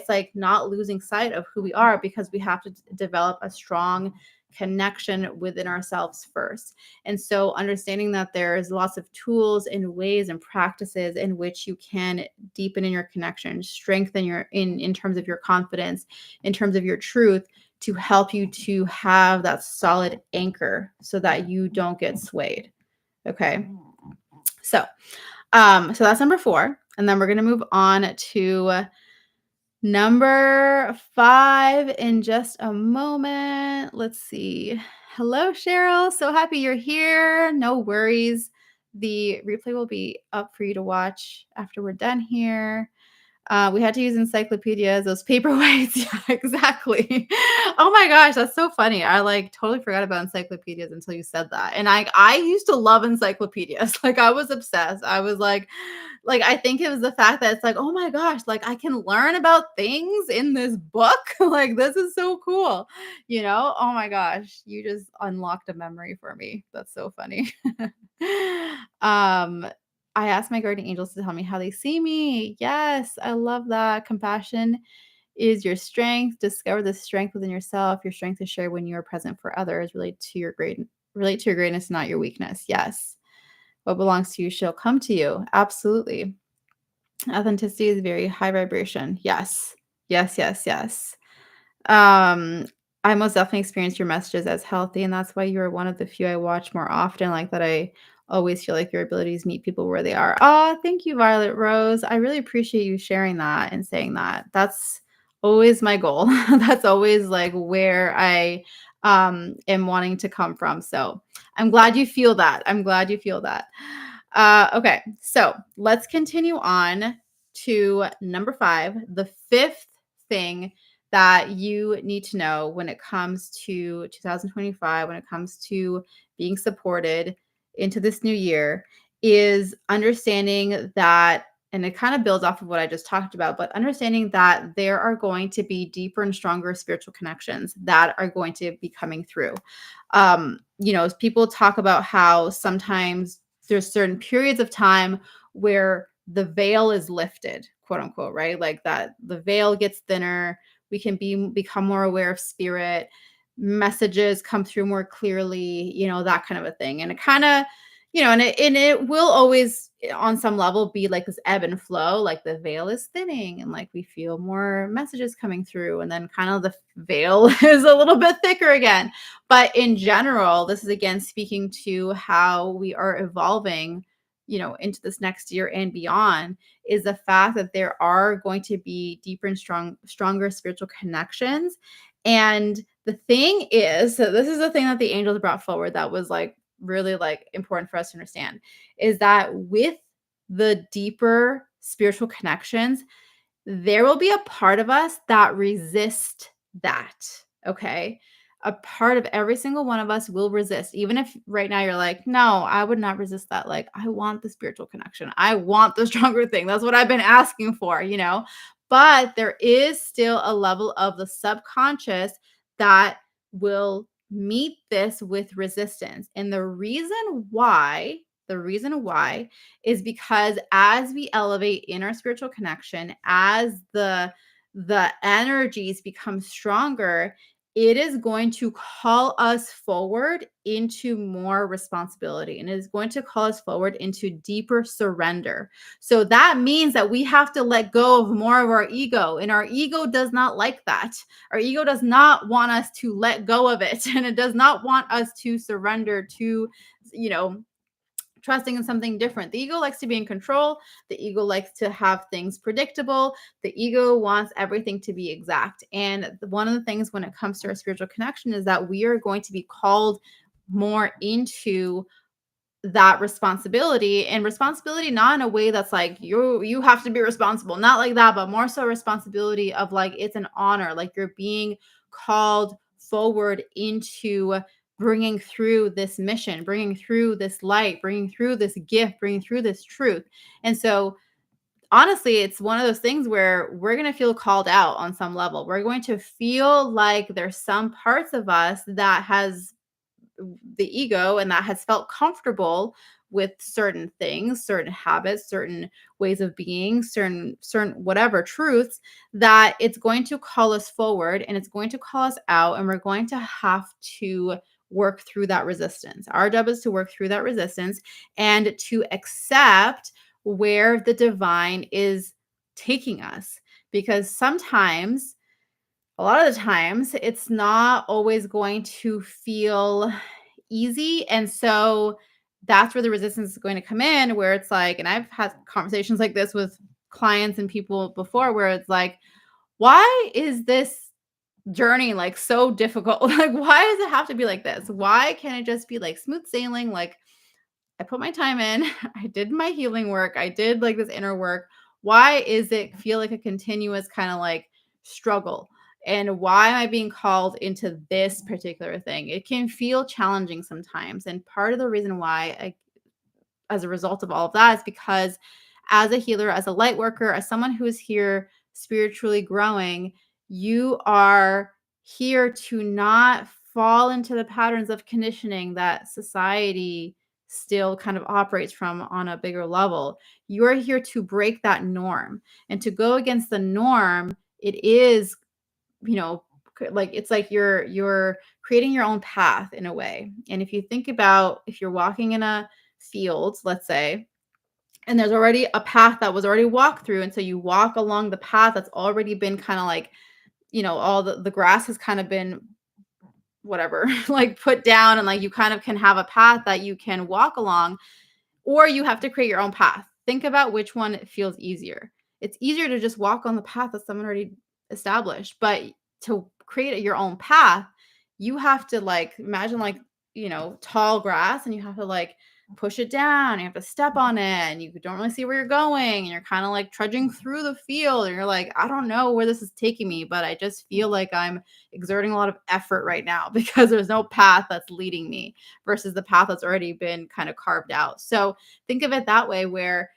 like not losing sight of who we are, because we have to develop a strong connection within ourselves first. And so understanding that there's lots of tools and ways and practices in which you can deepen in your connection, strengthen your in terms of your confidence, in terms of your truth, to help you to have that solid anchor so that you don't get swayed. Okay. So that's number 4. And then we're going to move on to number 5 in just a moment. Let's see. Hello, Cheryl. So happy you're here. No worries. The replay will be up for you to watch after we're done here. We had to use encyclopedias, those paperweights. Yeah, exactly. Oh my gosh, that's so funny. I like totally forgot about encyclopedias until you said that. And I used to love encyclopedias. Like I was obsessed. I was like I think it was the fact that it's like, oh my gosh, like I can learn about things in this book. Like this is so cool. Oh my gosh, you just unlocked a memory for me. That's so funny. um I asked my guardian angels to tell me how they see me. Yes, I love that. Compassion is your strength. Discover the strength within yourself. Your strength is shared when you are present for others. Relate to your greatness, not your weakness. Yes. What belongs to you shall come to you. Absolutely. Authenticity is very high vibration. Yes. Yes, yes, yes. Um, I most definitely experience your messages as healthy, and that's why you're one of the few I watch more often, like that I always feel like your abilities meet people where they are. Oh, thank you, Violet Rose. I really appreciate you sharing that and saying that. That's always my goal. That's always like where I am wanting to come from. So I'm glad you feel that. I'm glad you feel that. Okay, so let's continue on to number 5, the fifth thing that you need to know when it comes to 2025, when it comes to being supported into this new year, is understanding that, and it kind of builds off of what I just talked about, but understanding that there are going to be deeper and stronger spiritual connections that are going to be coming through. As people talk about how sometimes there's certain periods of time where the veil is lifted, quote unquote, right? Like that the veil gets thinner, we can become more aware of spirit, messages come through more clearly, that kind of a thing. And it kind of, and it will always on some level be like this ebb and flow, like the veil is thinning and like we feel more messages coming through, and then kind of the veil is a little bit thicker again. But in general, this is again speaking to how we are evolving, into this next year and beyond, is the fact that there are going to be deeper and stronger spiritual connections. And the thing is, so this is the thing that the angels brought forward that was like really like important for us to understand, is that with the deeper spiritual connections, there will be a part of us that resist that. Okay. A part of every single one of us will resist. Even if right now you're like, no, I would not resist that. Like, I want the spiritual connection. I want the stronger thing. That's what I've been asking for. But there is still a level of the subconscious that will meet this with resistance. And the reason why is because as we elevate in our spiritual connection, as the energies become stronger, it is going to call us forward into more responsibility, and it is going to call us forward into deeper surrender. So that means that we have to let go of more of our ego, and our ego does not like that. Our ego does not want us to let go of it, and it does not want us to surrender to, you know, trusting in something different. The ego likes to be in control. The ego likes to have things predictable. The ego wants everything to be exact. And one of the things when it comes to our spiritual connection is that we are going to be called more into that responsibility, and responsibility not in a way that's like you have to be responsible, not like that, but more so responsibility of like it's an honor, like you're being called forward into bringing through this mission, bringing through this light, bringing through this gift, bringing through this truth. And so honestly, it's one of those things where we're going to feel called out on some level. We're going to feel like there's some parts of us that has the ego and that has felt comfortable with certain things, certain habits, certain ways of being, certain whatever truths, that it's going to call us forward and it's going to call us out, and we're going to have to work through that resistance. Our job is to work through that resistance and to accept where the divine is taking us, because sometimes, a lot of the times, it's not always going to feel easy. And so that's where the resistance is going to come in, where it's like, and I've had conversations like this with clients and people before, where it's like, why is this journey like so difficult? Like, why does it have to be like this? Why can't it just be like smooth sailing? Like, I put my time in, I did my healing work, I did like this inner work. Why is it feel like a continuous kind of like struggle? And why am I being called into this particular thing? It can feel challenging sometimes. And part of the reason why as a result of all of that is because as a healer, as a light worker, as someone who is here spiritually growing, you are here to not fall into the patterns of conditioning that society still kind of operates from on a bigger level. You're here to break that norm, and to go against the norm. It is, you know, like it's like you're creating your own path in a way. And if you think about, if you're walking in a field, let's say, and there's already a path that was already walked through, and so you walk along the path that's already been kind of like, all the grass has kind of been whatever, like put down, and like you kind of can have a path that you can walk along, or you have to create your own path. Think about which one feels easier. It's easier to just walk on the path that someone already established, but to create your own path, you have to like imagine like, tall grass, and you have to like push it down. You have to step on it, and you don't really see where you're going. And you're kind of like trudging through the field, and you're like, I don't know where this is taking me, but I just feel like I'm exerting a lot of effort right now because there's no path that's leading me versus the path that's already been kind of carved out. So think of it that way, where,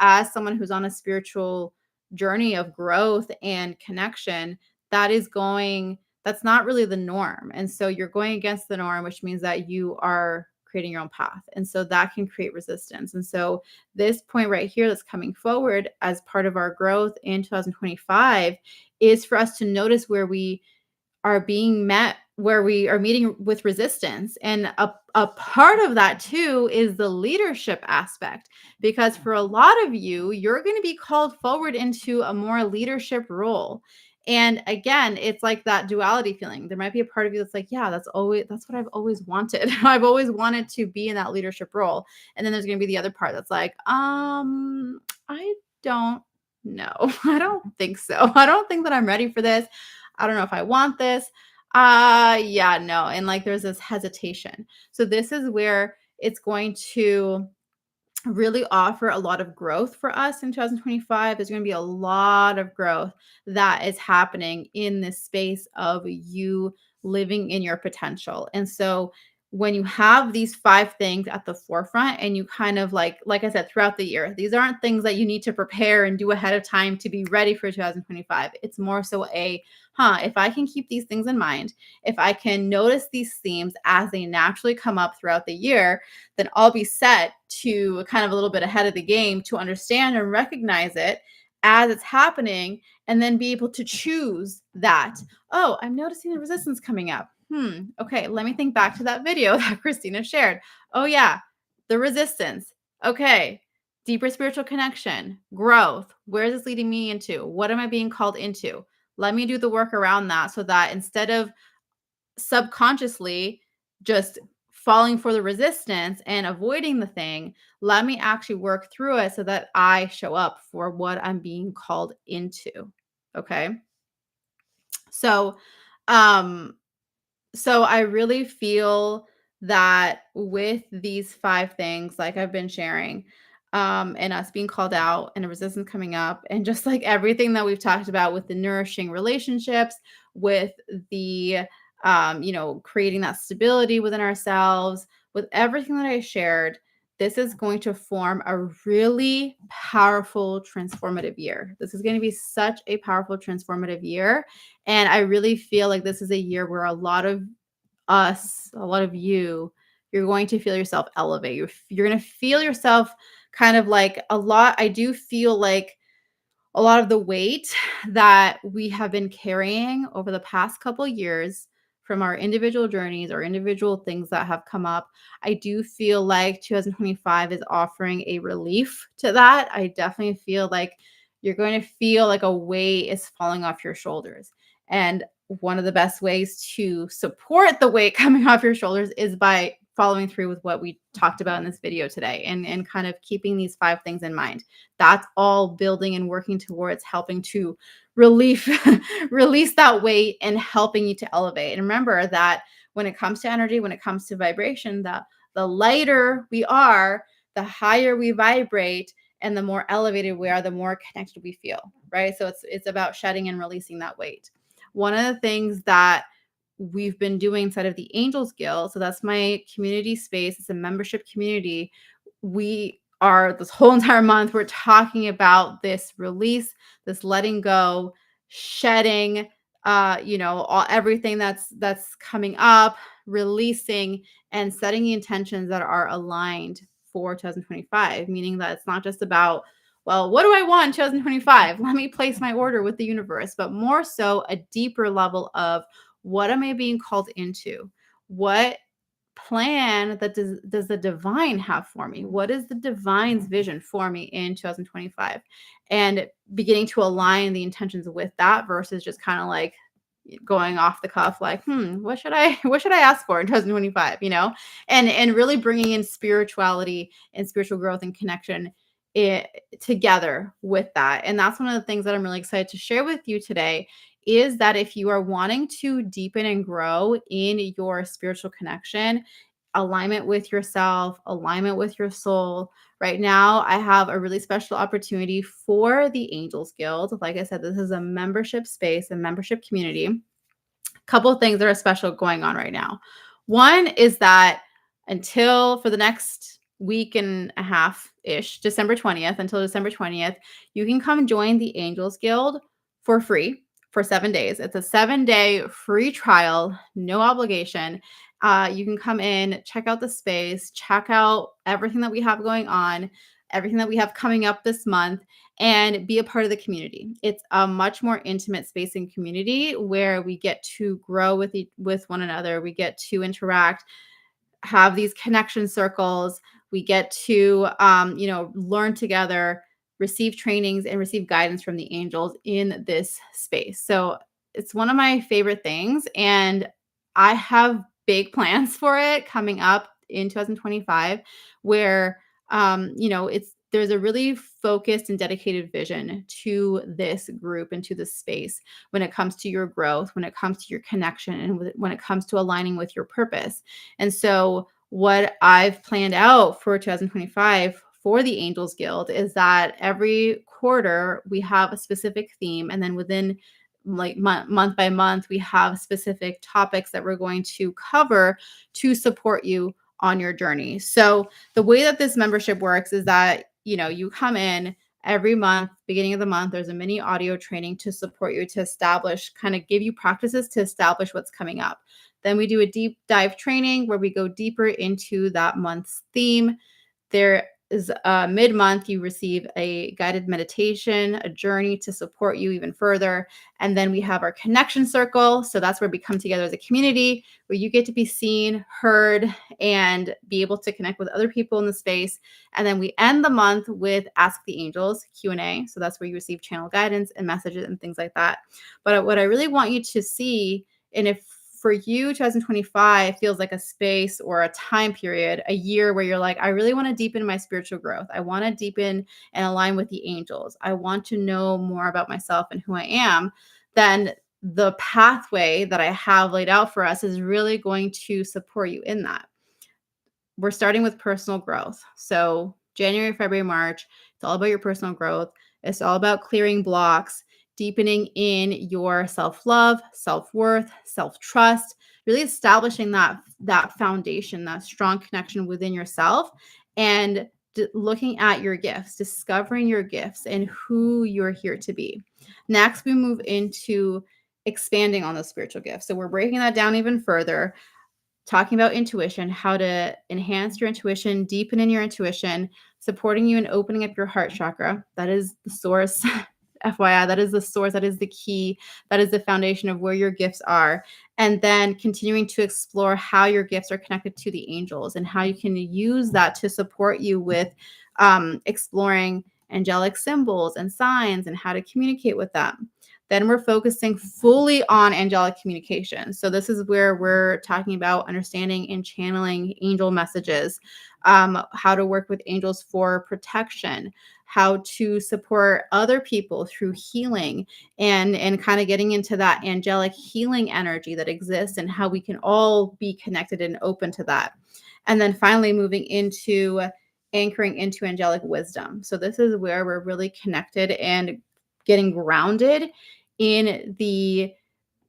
as someone who's on a spiritual journey of growth and connection, that's not really the norm. And so you're going against the norm, which means that you are creating your own path. And so that can create resistance. And so this point right here that's coming forward as part of our growth in 2025 is for us to notice where we are being met, where we are meeting with resistance. And a part of that too is the leadership aspect, because for a lot of you, you're going to be called forward into a more leadership role. And again, it's like that duality feeling. There might be a part of you that's like, yeah, that's what I've always wanted. I've always wanted to be in that leadership role. And then there's going to be the other part that's like, I don't know. I don't think so. I don't think that I'm ready for this. I don't know if I want this. Yeah, no. And like there's this hesitation. So this is where it's going to really offer a lot of growth for us in 2025. There's going to be a lot of growth that is happening in this space of you living in your potential. And so when you have these 5 things at the forefront, and you kind of like I said, throughout the year, these aren't things that you need to prepare and do ahead of time to be ready for 2025. It's more so if I can keep these things in mind, if I can notice these themes as they naturally come up throughout the year, then I'll be set to kind of a little bit ahead of the game to understand and recognize it as it's happening, and then be able to choose that. Oh, I'm noticing the resistance coming up. Okay, let me think back to that video that Christina shared. Oh yeah, the resistance. Okay, deeper spiritual connection, growth. Where is this leading me into? What am I being called into? Let me do the work around that, so that instead of subconsciously just falling for the resistance and avoiding the thing, let me actually work through it so that I show up for what I'm being called into. Okay. So, um, so I really feel that with these 5 things, like I've been sharing, and us being called out and a resistance coming up, and just like everything that we've talked about with the nourishing relationships, with the, creating that stability within ourselves, with everything that I shared, this is going to form a really powerful transformative year. This is going to be such a powerful transformative year. And I really feel like this is a year where a lot of a lot of you're going to feel yourself elevate. You're going to feel yourself kind of like a lot. I do feel like a lot of the weight that we have been carrying over the past couple years from our individual journeys or individual things that have come up, I do feel like 2025 is offering a relief to that. I definitely feel like you're going to feel like a weight is falling off your shoulders. And one of the best ways to support the weight coming off your shoulders is by following through with what we talked about in this video today, and kind of keeping these 5 things in mind. That's all building and working towards helping to relief release that weight and helping you to elevate. And remember that when it comes to energy, when it comes to vibration, the lighter we are, the higher we vibrate, and the more elevated we are, the more connected we feel, right? So it's about shedding and releasing that weight. One of the things that we've been doing inside of the Angels Guild, so that's my community space, it's a membership community. We are, this whole entire month, we're talking about this release, this letting go, shedding, everything that's coming up, releasing, and setting the intentions that are aligned for 2025, meaning that it's not just about, well, what do I want in 2025? Let me place my order with the universe, but more so a deeper level of, what am I being called into? What plan that does the divine have for me? What is the divine's vision for me in 2025? And beginning to align the intentions with that versus just kind of like going off the cuff, like, what should I ask for in 2025, and really bringing in spirituality and spiritual growth and connection it, together with that. And that's one of the things that I'm really excited to share with you today is that if you are wanting to deepen and grow in your spiritual connection, alignment with yourself, alignment with your soul. Right now, I have a really special opportunity for the Angels Guild. Like I said, this is a membership space, a membership community. Couple of things that are special going on right now. One is that until for the next week and a half ish, December 20th, until December 20th, you can come join the Angels Guild for free for 7 days. It's a 7-day free trial, no obligation. You can come in, check out the space, check out everything that we have going on, everything that we have coming up this month, and be a part of the community. It's a much more intimate space and community where we get to grow with one another. We get to interact, have these connection circles. We get to, learn together, receive trainings, and receive guidance from the angels in this space. So it's one of my favorite things. And I have big plans for it coming up in 2025 where, there's a really focused and dedicated vision to this group and to this space when it comes to your growth, when it comes to your connection, and when it comes to aligning with your purpose. And so, what I've planned out for 2025 for the Angels Guild is that every quarter we have a specific theme, and then within like month by month, we have specific topics that we're going to cover to support you on your journey. So, the way that this membership works is that you come in every month, beginning of the month, there's a mini audio training to support you to establish, kind of give you practices to establish what's coming up. Then we do a deep dive training where we go deeper into that month's theme. There is mid-month, you receive a guided meditation, a journey to support you even further. And then we have our connection circle. So that's where we come together as a community, where you get to be seen, heard, and be able to connect with other people in the space. And then we end the month with Ask the Angels Q&A. So that's where you receive channel guidance and messages and things like that. But what I really want you to see, and if for you, 2025 feels like a space or a time period, a year where you're like, I really want to deepen my spiritual growth. I want to deepen and align with the angels. I want to know more about myself and who I am. Then the pathway that I have laid out for us is really going to support you in that. We're starting with personal growth. So January, February, March, it's all about your personal growth. It's all about clearing blocks, deepening in your self-love, self-worth, self-trust, really establishing that foundation, that strong connection within yourself, and looking at your gifts, discovering your gifts and who you're here to be. Next, we move into expanding on those spiritual gifts. So we're breaking that down even further, talking about intuition, how to enhance your intuition, deepen in your intuition, supporting you in opening up your heart chakra. That is the source. FYI, that is the source, that is the key, that is the foundation of where your gifts are. And then continuing to explore how your gifts are connected to the angels and how you can use that to support you with exploring angelic symbols and signs and how to communicate with them. Then we're focusing fully on angelic communication. So this is where we're talking about understanding and channeling angel messages, how to work with angels for protection, how to support other people through healing, and kind of getting into that angelic healing energy that exists and how we can all be connected and open to that. And then finally moving into anchoring into angelic wisdom. So this is where we're really connected and getting grounded in the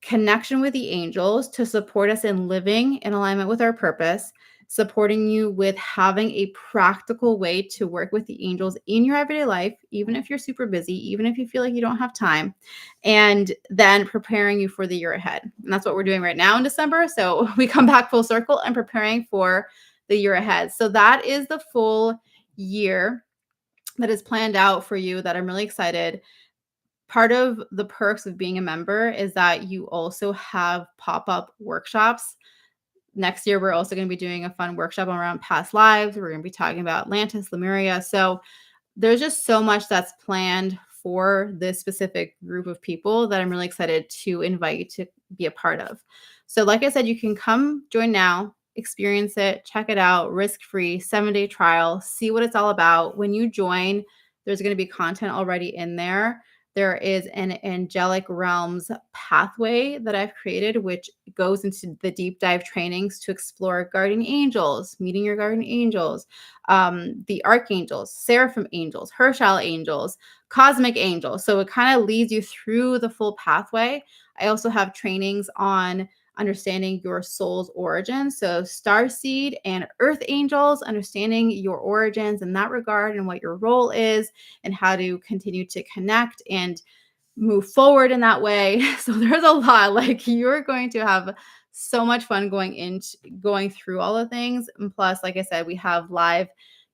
connection with the angels to support us in living in alignment with our purpose, supporting you with having a practical way to work with the angels in your everyday life, even if you're super busy, even if you feel like you don't have time, and then preparing you for the year ahead. And that's what we're doing right now in December. So we come back full circle and preparing for the year ahead. So that is the full year that is planned out for you that I'm really excited. Part of the perks of being a member is that you also have pop-up workshops. Next year, we're also going to be doing a fun workshop around past lives. We're going to be talking about Atlantis, Lemuria. So there's just so much that's planned for this specific group of people that I'm really excited to invite you to be a part of. So, like I said, you can come join now, experience it, check it out, risk-free, 7-day trial, see what it's all about. When you join, there's going to be content already in there. There is an angelic realms pathway that I've created, which goes into the deep dive trainings to explore guardian angels, meeting your guardian angels, the archangels, seraphim angels, Herschel angels, cosmic angels. So it kind of leads you through the full pathway. I also have trainings on understanding your soul's origin. So starseed and earth angels, understanding your origins in that regard and what your role is and how to continue to connect and move forward in that way. So there's a lot. Like you're going to have so much fun going through all the things. And plus, like I said, we have live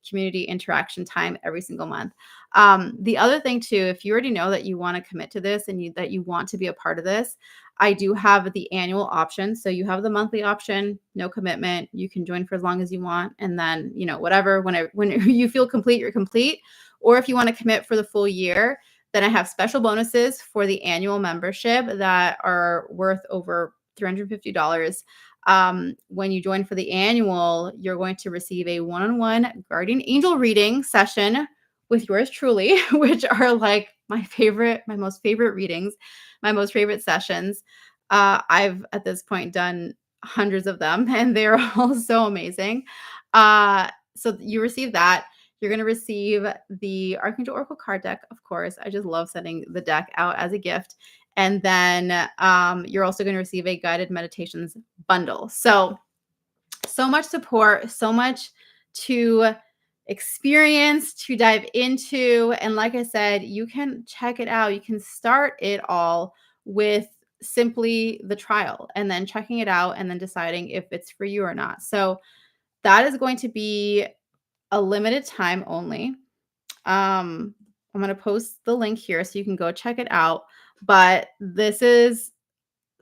community interaction time every single month. The other thing too, if you already know that you want to commit to this and that you want to be a part of this, I do have the annual option. So you have the monthly option, no commitment. You can join for as long as you want. And then, whatever, when you feel complete, you're complete. Or if you want to commit for the full year, then I have special bonuses for the annual membership that are worth over $350. When you join for the annual, you're going to receive a one-on-one guardian angel reading session with yours truly, which are like my most favorite readings, my most favorite sessions. I've at this point done hundreds of them and they're all so amazing. So you receive that. You're going to receive the Archangel Oracle card deck, of course. I just love sending the deck out as a gift. And then you're also going to receive a guided meditations bundle. So much support, so much to experience, to dive into. And like I said, you can check it out. You can start it all with simply the trial and then checking it out and then deciding if it's for you or not. So that is going to be a limited time only. I'm going to post the link here so you can go check it out. But this is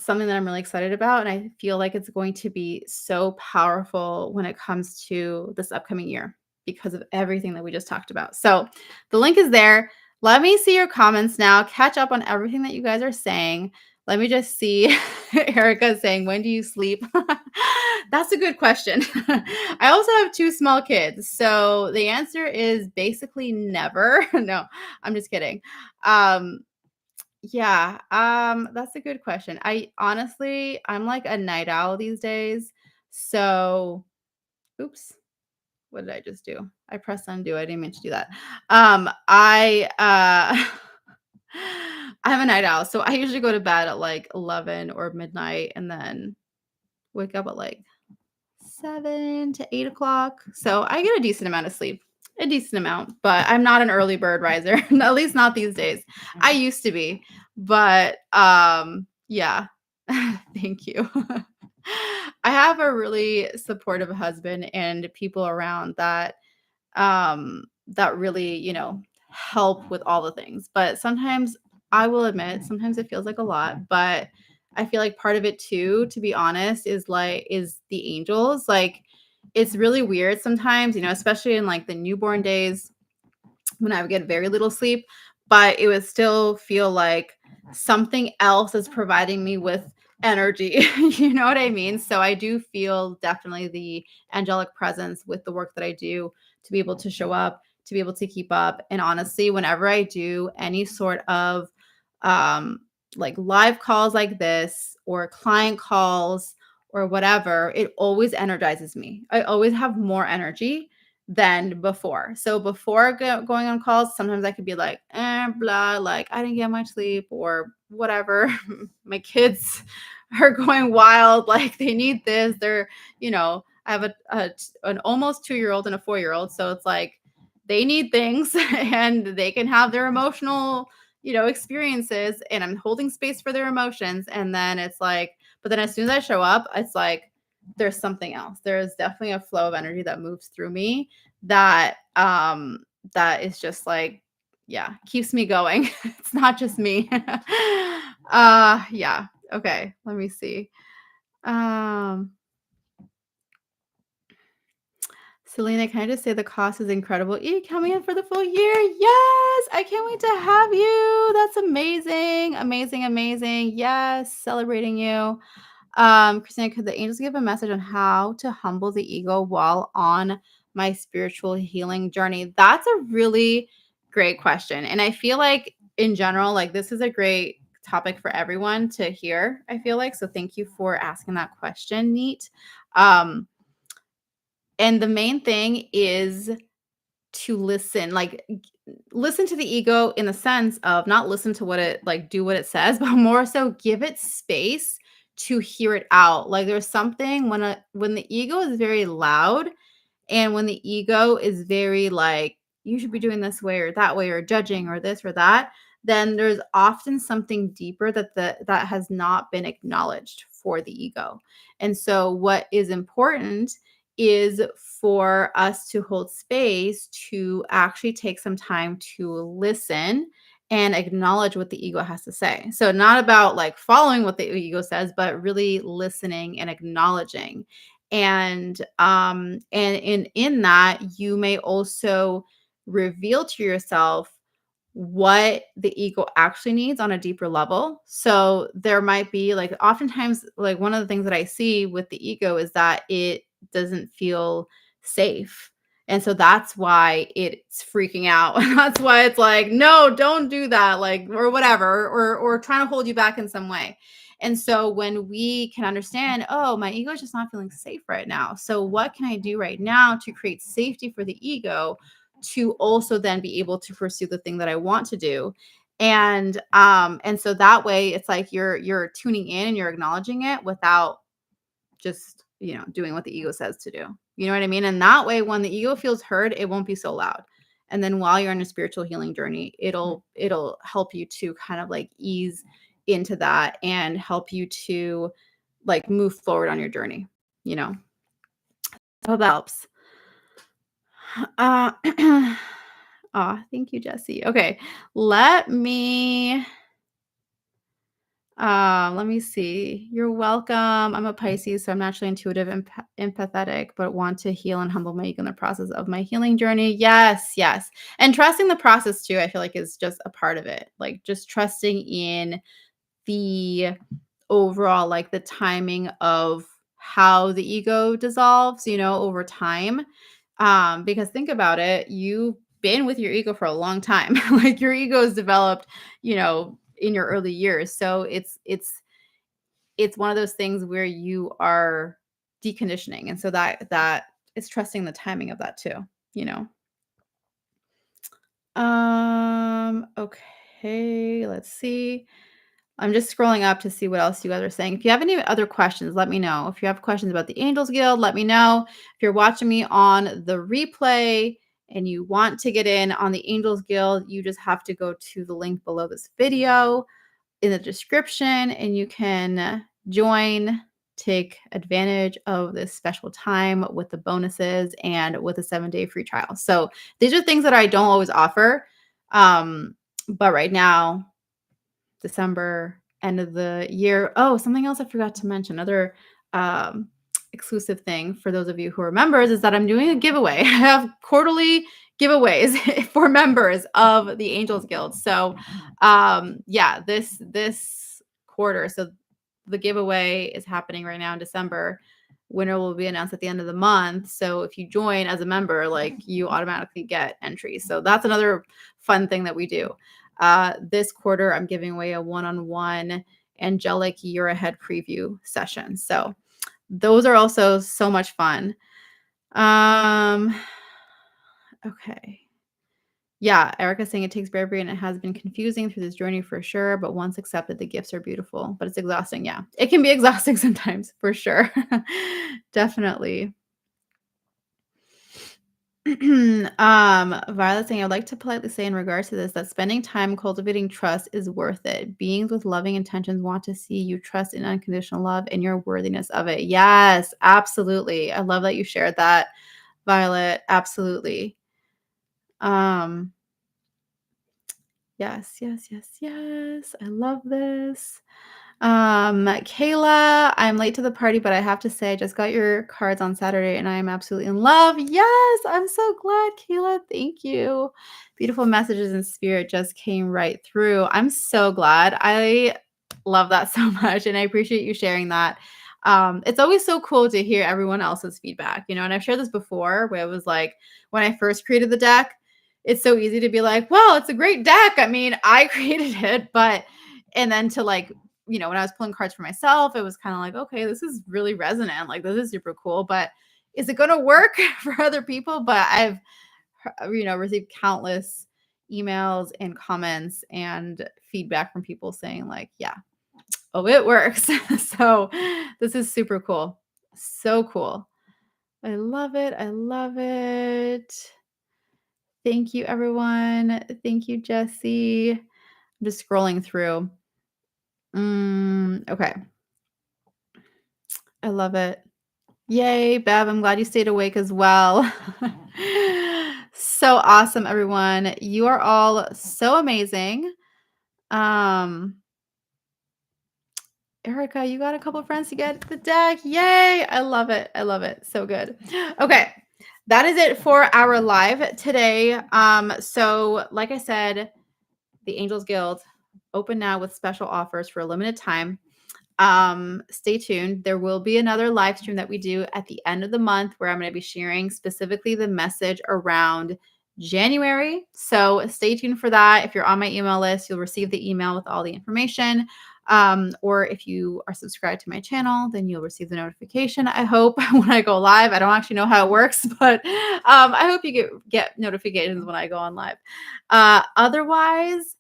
something that I'm really excited about. And I feel like it's going to be so powerful when it comes to this upcoming year because of everything that we just talked about. So the link is there. Let me see your comments now, catch up on everything that you guys are saying. Let me just see. Erica saying, when do you sleep? That's a good question. I also have 2 small kids. So the answer is basically never. No, I'm just kidding. Yeah, that's a good question. I'm like a night owl these days. So, oops, what did I just do? I pressed undo. I didn't mean to do that. I'm a night owl. So I usually go to bed at like 11 or midnight and then wake up at like 7 to 8 o'clock. So I get a decent amount of sleep, a decent amount, but I'm not an early bird riser, at least not these days. I used to be, but yeah, thank you. I have a really supportive husband and people around that really, help with all the things. But sometimes I will admit, sometimes it feels like a lot, but I feel like part of it too, to be honest, is the angels. Like it's really weird sometimes, especially in like the newborn days when I would get very little sleep, but it would still feel like something else is providing me with energy. You know what I mean? So I do feel definitely the angelic presence with the work that I do to be able to show up, to be able to keep up. And honestly, whenever I do any sort of um like live calls like this or client calls or whatever, it always energizes me. I always have more energy than before. So before going on calls, sometimes I could be like, blah, like I didn't get much sleep or whatever. My kids are going wild. Like they need this. I have an almost 2-year-old and a 4-year-old. So it's like they need things and they can have their emotional, experiences and I'm holding space for their emotions. And then it's like, but then as soon as I show up, it's like, there's something else. There is definitely a flow of energy that moves through me that is just like, yeah, keeps me going. It's not just me. Yeah. Okay, let me see. Um Selena, can I just say the cost is incredible? You coming in for the full year? Yes, I can't wait to have you. That's amazing, amazing, amazing. Yes, celebrating you. Christina, could the angels give a message on how to humble the ego while on my spiritual healing journey? That's a really great question. And I feel like in general, like this is a great topic for everyone to hear, I feel like. So thank you for asking that question, Neat. Um, and the main thing is to listen, like listen to the ego in the sense of not listen to what it like do what it says, but more so give it space to hear it out. Like there's something when the ego is very loud and when the ego is very like, you should be doing this way or that way or judging or this or that, then there's often something deeper that has not been acknowledged for the ego. And so what is important is for us to hold space to actually take some time to listen and acknowledge what the ego has to say. So not about like following what the ego says, but really listening and acknowledging. And in that you may also reveal to yourself what the ego actually needs on a deeper level. So there might be like oftentimes like one of the things that I see with the ego is that it doesn't feel safe. And so that's why it's freaking out. That's why it's like, no, don't do that, like, or whatever, or trying to hold you back in some way. And so when we can understand, oh, my ego is just not feeling safe right now. So what can I do right now to create safety for the ego to also then be able to pursue the thing that I want to do? And so that way it's like you're tuning in and you're acknowledging it without just, doing what the ego says to do. You know what I mean? And that way when the ego feels heard, it won't be so loud. And then while you're on a spiritual healing journey, it'll help you to kind of like ease into that and help you to like move forward on your journey, you know. So that helps. Uh thank you, Jesse. Okay. Let me let me see. You're welcome. I'm a Pisces, so I'm naturally intuitive and empathetic, but want to heal and humble my ego in the process of my healing journey. Yes, yes. And trusting the process too, I feel like is just a part of it. Like just trusting in the overall, like the timing of how the ego dissolves, over time. Because think about it, you've been with your ego for a long time. Like your ego is developed, in your early years. So it's one of those things where you are deconditioning. And so that is trusting the timing of that too, you know. Okay, let's see. I'm just scrolling up to see what else you guys are saying. If you have any other questions, let me know. If you have questions about the Angels Guild, let me know. If you're watching me on the replay and you want to get in on the Angels Guild, you just have to go to the link below this video in the description and you can join, take advantage of this special time with the bonuses and with a 7-day free trial. So these are things that I don't always offer. But right now, December, end of the year. Oh, something else I forgot to mention. Another um, exclusive thing for those of you who are members is that I'm doing a giveaway. I have quarterly giveaways for members of the Angels Guild. So, yeah, this quarter. So the giveaway is happening right now in December. Winner will be announced at the end of the month. So if you join as a member, like you automatically get entries. So that's another fun thing that we do. This quarter, I'm giving away a one-on-one Angelic year ahead preview session. So those are also so much fun. Okay. Yeah, Erica's saying it takes bravery and it has been confusing through this journey for sure. But once accepted, the gifts are beautiful, but it's exhausting. Yeah, it can be exhausting sometimes for sure. Definitely. Violet saying, I'd like to politely say in regards to this that spending time cultivating trust is worth it. Beings with loving intentions want to see you trust in unconditional love and your worthiness of it. Yes, absolutely. I love that you shared that, Violet. Absolutely. Yes, yes, yes, yes. I love this. Kayla, I'm late to the party, but I have to say, I just got your cards on Saturday and I am absolutely in love. Yes, I'm so glad, Kayla. Thank you. Beautiful messages in spirit just came right through. I'm so glad. I love that so much. And I appreciate you sharing that. It's always so cool to hear everyone else's feedback, and I've shared this before where it was like when I first created the deck, it's so easy to be like, well, it's a great deck. I mean, I created it, and then to like when I was pulling cards for myself, it was kind of like, okay, this is really resonant. Like, this is super cool, but is it going to work for other people? But I've, received countless emails and comments and feedback from people saying, like, yeah, oh, it works. So this is super cool. So cool. I love it. I love it. Thank you, everyone. Thank you, Jesse. I'm just scrolling through. Okay. I love it. Yay, Bev, I'm glad you stayed awake as well. So awesome, everyone. You are all so amazing. Um, Erica, you got a couple friends to get the deck. Yay! I love it. I love it. So good. Okay. That is it for our live today. So like I said, the Angels Guild open now with special offers for a limited time. Stay tuned. There will be another live stream that we do at the end of the month where I'm going to be sharing specifically the message around January. So stay tuned for that. If you're on my email list, you'll receive the email with all the information. Or if you are subscribed to my channel, then you'll receive the notification. I hope when I go live. I don't actually know how it works, but I hope you get notifications when I go on live. Otherwise,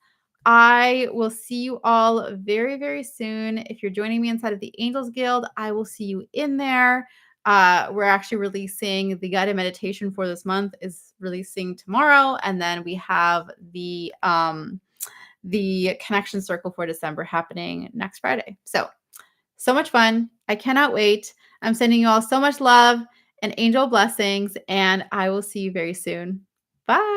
I will see you all very, very soon. If you're joining me inside of the Angels Guild, I will see you in there. We're actually releasing the guided meditation for this month is releasing tomorrow, and then we have the connection circle for December happening next Friday. So much fun! I cannot wait. I'm sending you all so much love and angel blessings, and I will see you very soon. Bye.